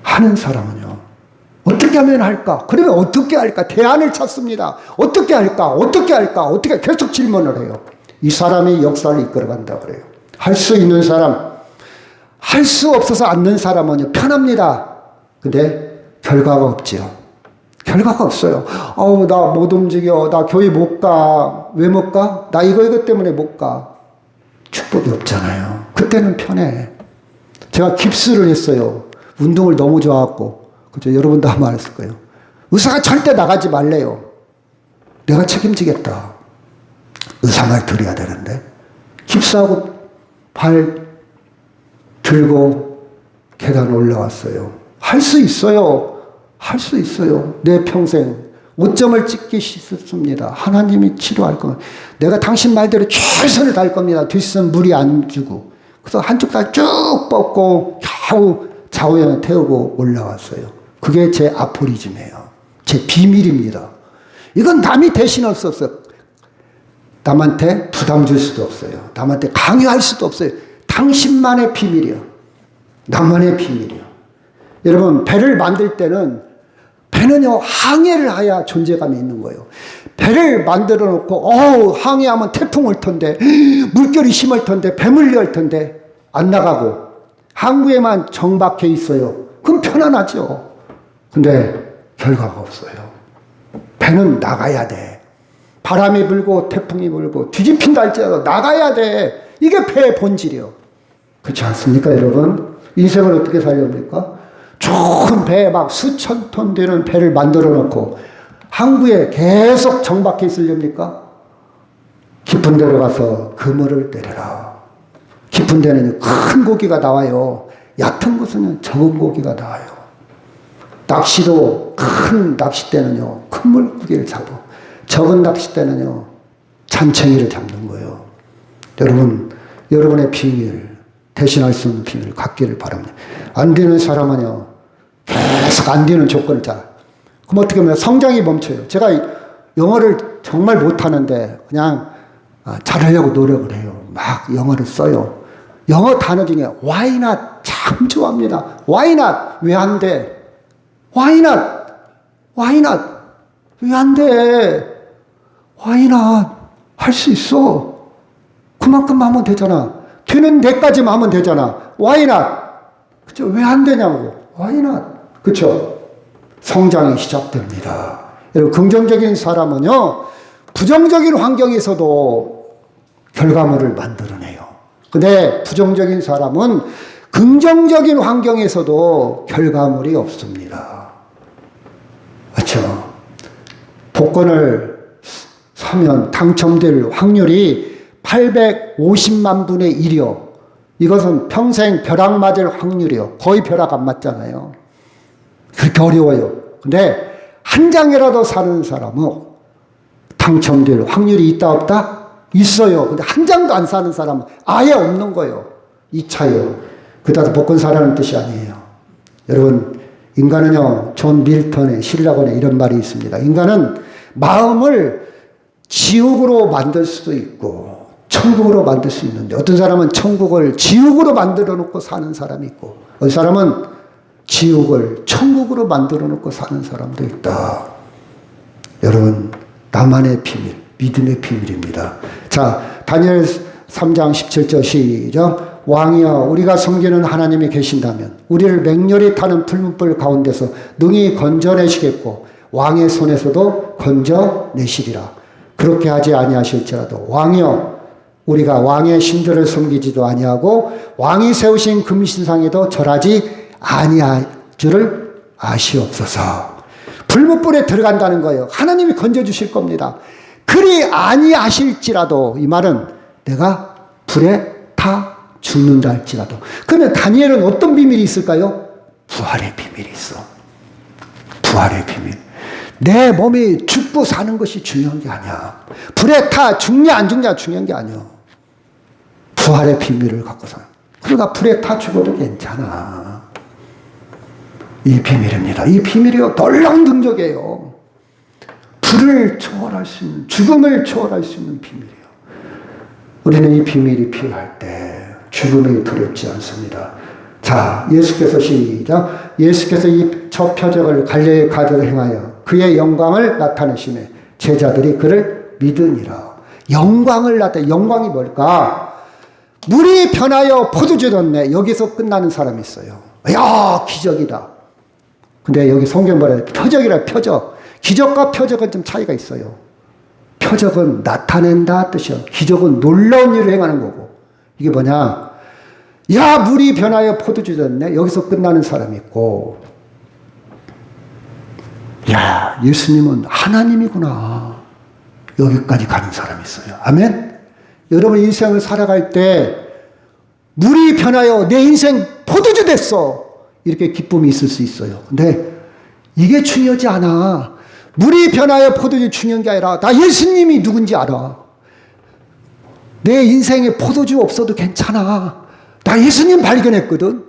하는 사람은요. 어떻게 하면 할까? 그러면 어떻게 할까? 대안을 찾습니다. 어떻게 할까? 어떻게 계속 질문을 해요. 이 사람이 역사를 이끌어간다 그래요. 할 수 있는 사람, 할 수 없어서 않는 사람은요. 편합니다. 근데 결과가 없지요. 결과가 없어요. 나 못 움직여. 나 교회 못 가. 왜 못 가? 나 이거 때문에 못 가. 축복이 없잖아요. 그때는 편해. 제가 깁스를 했어요. 운동을 너무 좋아하고. 그죠? 여러분도 아마 알았을 거예요. 의사가 절대 나가지 말래요. 내가 책임지겠다. 의사 말 들어야 되는데. 깁스하고 발 들고 계단 올라왔어요. 할 수 있어요. 할 수 있어요. 내 평생 5점을 찍기 싫습니다. 하나님이 치료할 겁니다. 내가 당신 말대로 최선을 다할 겁니다. 뒷선 무리 안 주고. 그래서 한쪽 다리 쭉 뻗고 겨우 좌우에 태우고 올라왔어요. 그게 제 아포리즘이에요. 제 비밀입니다. 이건 남이 대신할 수 없어요. 남한테 부담 줄 수도 없어요. 남한테 강요할 수도 없어요. 당신만의 비밀이요. 나만의 비밀이요. 여러분, 배를 만들 때는 배는요, 항해를 해야 존재감이 있는 거예요. 배를 만들어 놓고, 항해하면 태풍 올 텐데, 물결이 심할 텐데, 배물리 할 텐데, 안 나가고, 항구에만 정박해 있어요. 그럼 편안하죠. 근데 결과가 없어요. 배는 나가야 돼. 바람이 불고, 태풍이 불고, 뒤집힌다 할지라도 나가야 돼. 이게 배의 본질이요. 그렇지 않습니까, 여러분? 인생을 어떻게 살렵니까? 좋은 배, 막 수천 톤 되는 배를 만들어 놓고 항구에 계속 정박해 있으렵니까? 깊은 데로 가서 그물을 때려라. 깊은 데는 큰 고기가 나와요. 얕은 곳은 적은 고기가 나와요. 낚시도 큰 낚싯대는요, 큰 물고기를 잡고, 적은 낚싯대는요, 잔챙이를 잡는 거예요. 여러분, 여러분의 비밀, 대신할 수 있는 비밀을 갖기를 바랍니다. 안 되는 사람은요, 계속 안 되는 조건을 잘. 그럼 어떻게 하면 성장이 멈춰요. 제가 영어를 정말 못하는데 그냥 잘하려고 노력을 해요. 막 영어를 써요. 영어 단어 중에 why not 참 좋아합니다. why not? 왜 안 돼? why not? why not? 왜 안 돼? why not? 할 수 있어. 그만큼 하면 되잖아. 되는 데까지만 하면 되잖아. why not? 그죠? 왜 안 되냐고. why not? 그렇죠? 성장이 시작됩니다. 여러분, 긍정적인 사람은요, 부정적인 환경에서도 결과물을 만들어내요. 근데 부정적인 사람은 긍정적인 환경에서도 결과물이 없습니다. 그렇죠? 복권을 사면 당첨될 확률이 850만 분의 1이요. 이것은 평생 벼락 맞을 확률이요. 거의 벼락 안 맞잖아요. 그렇게 어려워요. 근데 한 장이라도 사는 사람은 당첨될 확률이 있다 없다? 있어요. 근데 한 장도 안 사는 사람은 아예 없는 거예요. 이 차이요. 그다지 복권 사라는 뜻이 아니에요. 여러분, 인간은요, 존 밀턴의 신라권에 이런 말이 있습니다. 인간은 마음을 지옥으로 만들 수도 있고 천국으로 만들 수 있는데, 어떤 사람은 천국을 지옥으로 만들어 놓고 사는 사람이 있고, 어떤 사람은 지옥을 천국으로 만들어 놓고 사는 사람도 있다. 여러분, 나만의 비밀, 믿음의 비밀입니다. 자, 다니엘 3장 17절 시작. 왕이여, 우리가 섬기는 하나님이 계신다면 우리를 맹렬히 타는 풀문불 가운데서 능히 건져내시겠고 왕의 손에서도 건져내시리라. 그렇게 하지 아니하실지라도 왕이여, 우리가 왕의 신들을 섬기지도 아니하고 왕이 세우신 금신상에도 절하지 아니할 줄을 아시옵소서. 불못불에 들어간다는 거예요. 하나님이 건져주실 겁니다. 그리 아니하실지라도, 이 말은 내가 불에 타 죽는다 할지라도. 그러면 다니엘은 어떤 비밀이 있을까요? 부활의 비밀이 있어. 부활의 비밀. 내 몸이 죽고 사는 것이 중요한 게 아니야. 불에 타 죽냐 안 죽냐 중요한 게 아니야. 부활의 비밀을 갖고 사. 그러니까 불에 타 죽어도 괜찮아. 이 비밀입니다. 이 비밀이요, 놀라운 능력이에요. 불을 초월할 수 있는, 죽음을 초월할 수 있는 비밀이에요. 우리는 이 비밀이 필요할 때 죽음이 두렵지 않습니다. 자, 예수께서 시작. 예수께서 이 저 표적을 갈릴리 가드로 행하여 그의 영광을 나타내시매 제자들이 그를 믿으니라. 영광을 나타내. 영광이 뭘까? 물이 변하여 포도주 졌네. 여기서 끝나는 사람이 있어요. 야, 기적이다. 근데 여기 성경 말에 표적이라 표적. 기적과 표적은 좀 차이가 있어요. 표적은 나타낸다 뜻이요. 기적은 놀라운 일을 행하는 거고. 이게 뭐냐? 야, 물이 변하여 포도주 졌네. 여기서 끝나는 사람이 있고. 야, 예수님은 하나님이구나. 여기까지 가는 사람이 있어요. 아멘? 여러분 인생을 살아갈 때 물이 변하여 내 인생 포도주 됐어. 이렇게 기쁨이 있을 수 있어요. 근데 이게 중요하지 않아. 물이 변하여 포도주 중요한 게 아니라 나 예수님이 누군지 알아. 내 인생에 포도주 없어도 괜찮아. 나 예수님 발견했거든.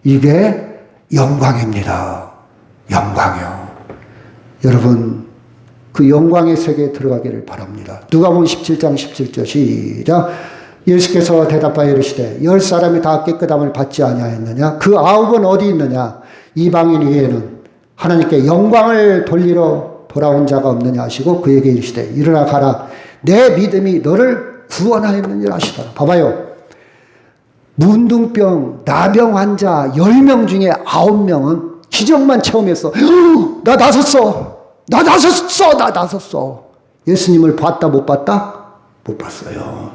이게 영광입니다. 영광이요. 여러분 그 영광의 세계에 들어가기를 바랍니다. 누가복음 17장 17절 시작. 예수께서 대답하여 이르시되 10사람이 다 깨끗함을 받지 아니하였느냐? 그 9은 어디 있느냐? 이방인 위에는 하나님께 영광을 돌리러 돌아온 자가 없느냐 하시고 그에게 이르시되 일어나 가라. 내 믿음이 너를 구원하였느니라 하시더라. 봐봐요. 문둥병, 나병 환자 10명 중에 9명은 기적만 체험해서 나 나섰어. 예수님을 봤다 못 봤다? 못 봤어요.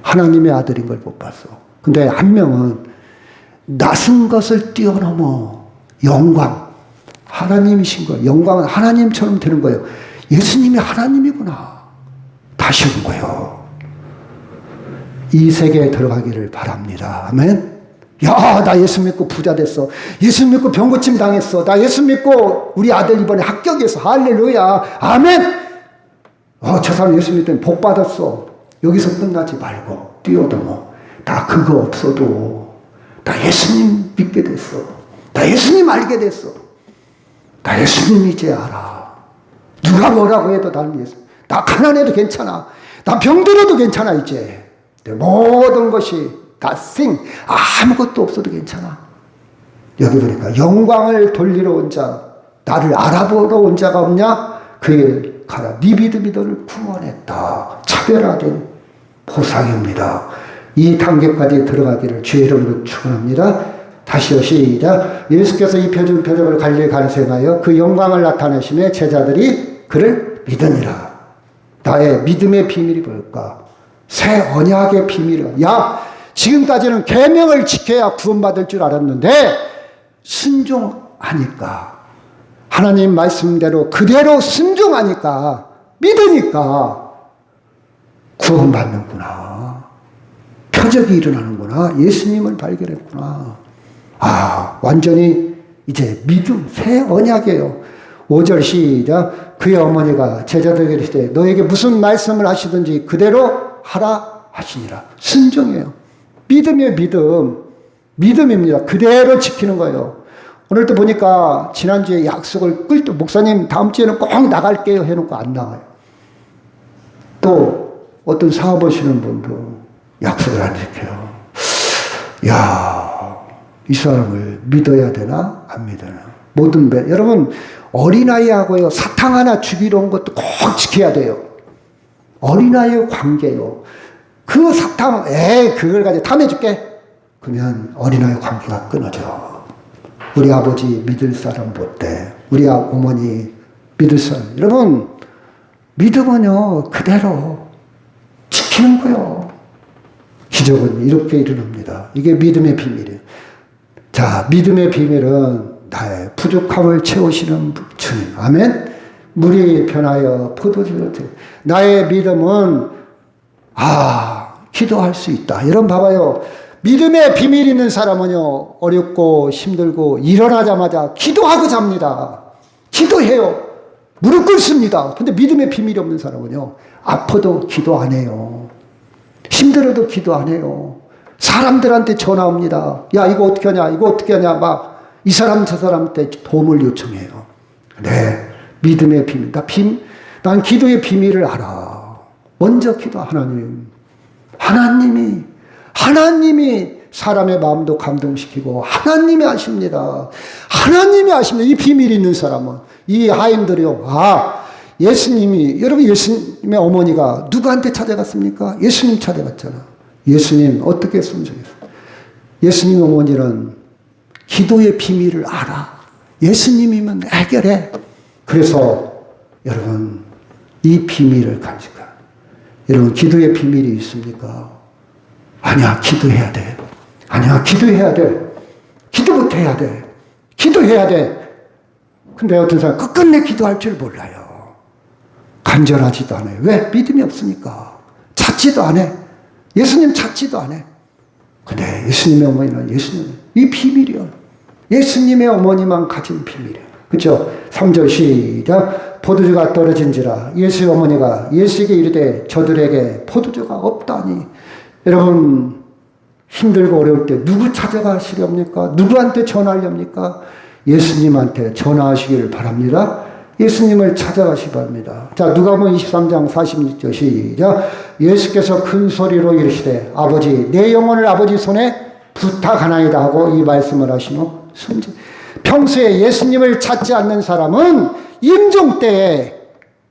하나님의 아들인 걸 못 봤어. 근데 한 명은 낯선 것을 뛰어넘어 영광, 하나님이신 거예요. 영광은 하나님처럼 되는 거예요. 예수님이 하나님이구나. 다시 온 거예요. 이 세계에 들어가기를 바랍니다. 아멘. 야, 나 예수 믿고 부자 됐어. 예수 믿고 병 고침 당했어. 나 예수 믿고 우리 아들 이번에 합격했어. 할렐루야. 아멘. 저 사람 예수 믿더니 복 받았어. 여기서 끝나지 말고 뛰어넘어. 나 그거 없어도 나 예수님 믿게 됐어. 나 예수님 알게 됐어. 나 예수님 이제 알아. 누가 뭐라고 해도 나는 예수. 나 가난해도 괜찮아. 나 병들어도 괜찮아 이제. 내 모든 것이 nothing, 아무것도 없어도 괜찮아. 여기 보니까 영광을 돌리러 온 자, 나를 알아보러 온 자가 없냐? 그에게 가라. 네 믿음이 너를 구원했다. 차별화된 보상입니다. 이 단계까지 들어가기를 주의 이름으로 축원합니다. 다시요 시작. 예수께서 이 표적을 갈릴리 가르쳐 행하여 그 영광을 나타내심에 제자들이 그를 믿으니라. 나의 믿음의 비밀이 뭘까? 새 언약의 비밀은 야 지금까지는 계명을 지켜야 구원받을 줄 알았는데 순종하니까 하나님 말씀대로 그대로 순종하니까 믿으니까 구원받는구나. 표적이 일어나는구나. 예수님을 발견했구나. 완전히 이제 믿음 새 언약이에요. 5절 시작. 그의 어머니가 제자들에게 이르시되 너에게 무슨 말씀을 하시든지 그대로 하라 하시니라. 순종이에요. 믿음이에요. 믿음입니다. 그대로 지키는 거예요. 오늘도 보니까 지난주에 약속을 끌때 목사님 다음 주에는 꼭 나갈게요 해놓고 안 나가요. 또 어떤 사업 하시는 분도 약속을 안 지켜요. 이 사람을 믿어야 되나 안 믿어야 되나. 여러분 어린아이하고요 사탕 하나 주기로 온 것도 꼭 지켜야 돼요. 어린아이의 관계요. 그 사탕 그걸 가지고 탐해줄게. 그러면 어린아이 관계가 끊어져. 우리 아버지 믿을 사람 못 돼. 우리 어머니 믿을 사람. 여러분 믿음은요 그대로 지키는 거예요. 기적은 이렇게 일어납니다. 이게 믿음의 비밀이에요. 자, 믿음의 비밀은 나의 부족함을 채우시는 주님. 아멘. 물이 변하여 포도주가 되. 나의 믿음은 기도할 수 있다. 여러분 봐봐요. 믿음의 비밀 있는 사람은요 어렵고 힘들고 일어나자마자 기도하고 잡니다. 기도해요. 무릎 꿇습니다. 근데 믿음의 비밀이 없는 사람은요 아파도 기도 안 해요. 힘들어도 기도 안 해요. 사람들한테 전화 옵니다. 야 이거 어떻게 하냐 막 이 사람 저 사람한테 도움을 요청해요. 네, 믿음의 비밀. 난 기도의 비밀을 알아. 먼저 기도 하나님이 사람의 마음도 감동시키고 하나님이 아십니다. 하나님이 아십니다. 이 비밀이 있는 사람은. 이 하인들이요. 여러분 예수님의 어머니가 누구한테 찾아갔습니까? 예수님 찾아갔잖아. 예수님 어떻게 순종했어요? 예수님 어머니는 기도의 비밀을 알아. 예수님이면 해결해. 그래서 여러분 이 비밀을 간직하. 여러분 기도의 비밀이 있습니까? 아니야, 기도해야 돼. 아니야, 기도해야 돼. 기도부터 해야 돼. 기도해야 돼. 근데 어떤 사람 끝끝내 기도할 줄 몰라요. 간절하지도 않아요. 왜? 믿음이 없으니까. 찾지도 안 해. 예수님 찾지도 안 해. 근데 예수님의 어머니는 이 비밀이요. 예수님의 어머니만 가진 비밀이에요. 그렇죠? 3절 시작. 포도주가 떨어진지라 예수의 어머니가 예수에게 이르되 저들에게 포도주가 없다니. 여러분 힘들고 어려울 때 누구 찾아가시렵니까? 누구한테 전화하렵니까? 예수님한테 전화하시기를 바랍니다. 예수님을 찾아가시 바랍니다. 자, 누가복음 23장 46절 시작. 예수께서 큰 소리로 이르시되 아버지 내 영혼을 아버지 손에 부탁하나이다 하고 이 말씀을 하신 후 숨지. 평소에 예수님을 찾지 않는 사람은 임종 때에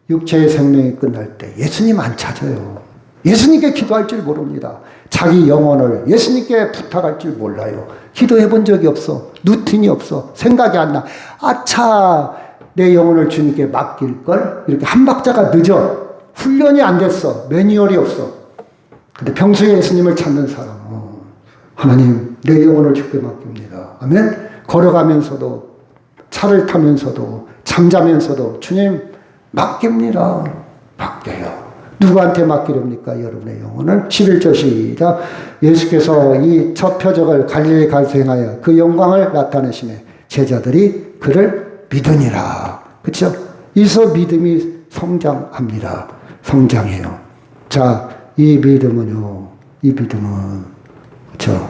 육체의 생명이 끝날 때 예수님 안 찾아요. 예수님께 기도할 줄 모릅니다. 자기 영혼을 예수님께 부탁할 줄 몰라요. 기도해 본 적이 없어. 루틴이 없어. 생각이 안 나. 아차, 내 영혼을 주님께 맡길걸? 이렇게 한 박자가 늦어. 훈련이 안 됐어. 매뉴얼이 없어. 근데 평소에 예수님을 찾는 사람은 하나님 내 영혼을 주께 맡깁니다. 아멘. 걸어가면서도 차를 타면서도 잠자면서도 주님 맡깁니다. 맡겨요. 누구한테 맡기렵니까? 여러분의 영혼을. 11절 시작. 예수께서 이 첫 표적을 갈릴리 갈생하여 그 영광을 나타내시매 제자들이 그를 믿으니라. 그렇죠? 이서 믿음이 성장합니다. 성장해요. 자, 이 믿음은 그렇죠?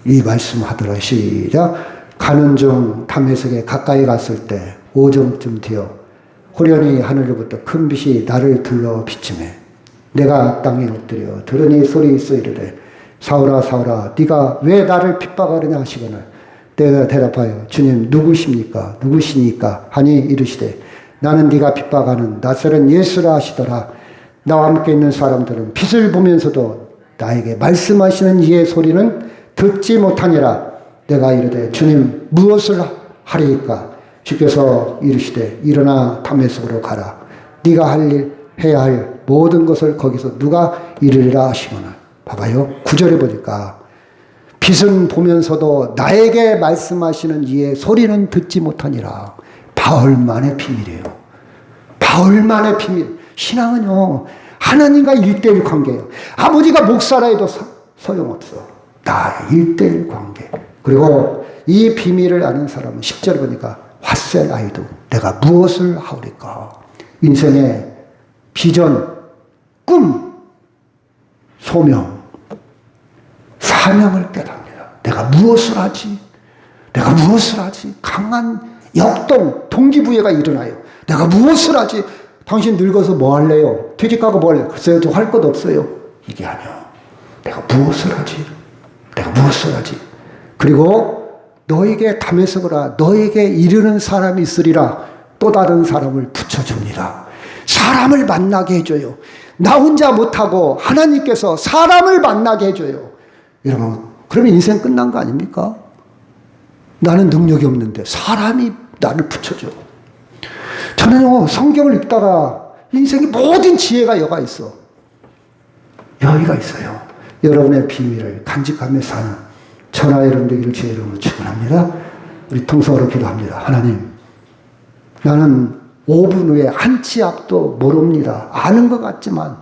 이 말씀하더라. 시작. 가는 중 다메섹에 가까이 갔을 때 오정쯤 되어 호련히 하늘로부터 큰 빛이 나를 둘러 비치매 내가 땅에 엎드려 들으니 소리 있어 이르되 사울아 사울아 네가 왜 나를 핍박하느냐 하시거늘 내가 대답하여 주님 누구시니까 하니 이르시되 나는 네가 핍박하는 나사렛 예수라 하시더라. 나와 함께 있는 사람들은 빛을 보면서도 나에게 말씀하시는 이의 소리는 듣지 못하니라. 내가 이르되 주님 무엇을 하리이까? 주께서 이르시되 일어나 다메섹으로 가라. 네가 해야 할 모든 것을 거기서 누가 이르리라 하시거늘. 봐봐요. 9절에 보니까 빛은 보면서도 나에게 말씀하시는 이의 소리는 듣지 못하니라. 바울만의 비밀이에요. 바울만의 비밀. 신앙은요 하나님과 1대1 관계예요. 아버지가 목사라 해도 소용없어. 나의 1대1 관계. 그리고 이 비밀을 아는 사람은 10절 보니까 왓셀 아이도 내가 무엇을 하오리까. 인생의 비전, 꿈, 소명, 사명을 깨닫습니다. 내가 무엇을 하지? 강한 역동, 동기부여가 일어나요. 내가 무엇을 하지? 당신 늙어서 뭐 할래요? 퇴직하고 뭐 할래요? 글쎄요, 저 할 것 없어요. 이게 아니야. 내가 무엇을 하지? 그리고 너에게 다메섹으라 너에게 이르는 사람이 있으리라. 또 다른 사람을 붙여줍니다. 사람을 만나게 해줘요. 나 혼자 못하고 하나님께서 사람을 만나게 해줘요. 여러분, 그러면 인생 끝난 거 아닙니까? 나는 능력이 없는데 사람이 나를 붙여줘. 저는요 성경을 읽다가 인생의 모든 지혜가 여기가 있어요. 여러분의 비밀을 간직하며 사는 전하 여러분 되기를 주의 이름으로 축원합니다. 우리 통성으로 기도합니다. 하나님, 나는 5분 후에 한 치 앞도 모릅니다. 아는 것 같지만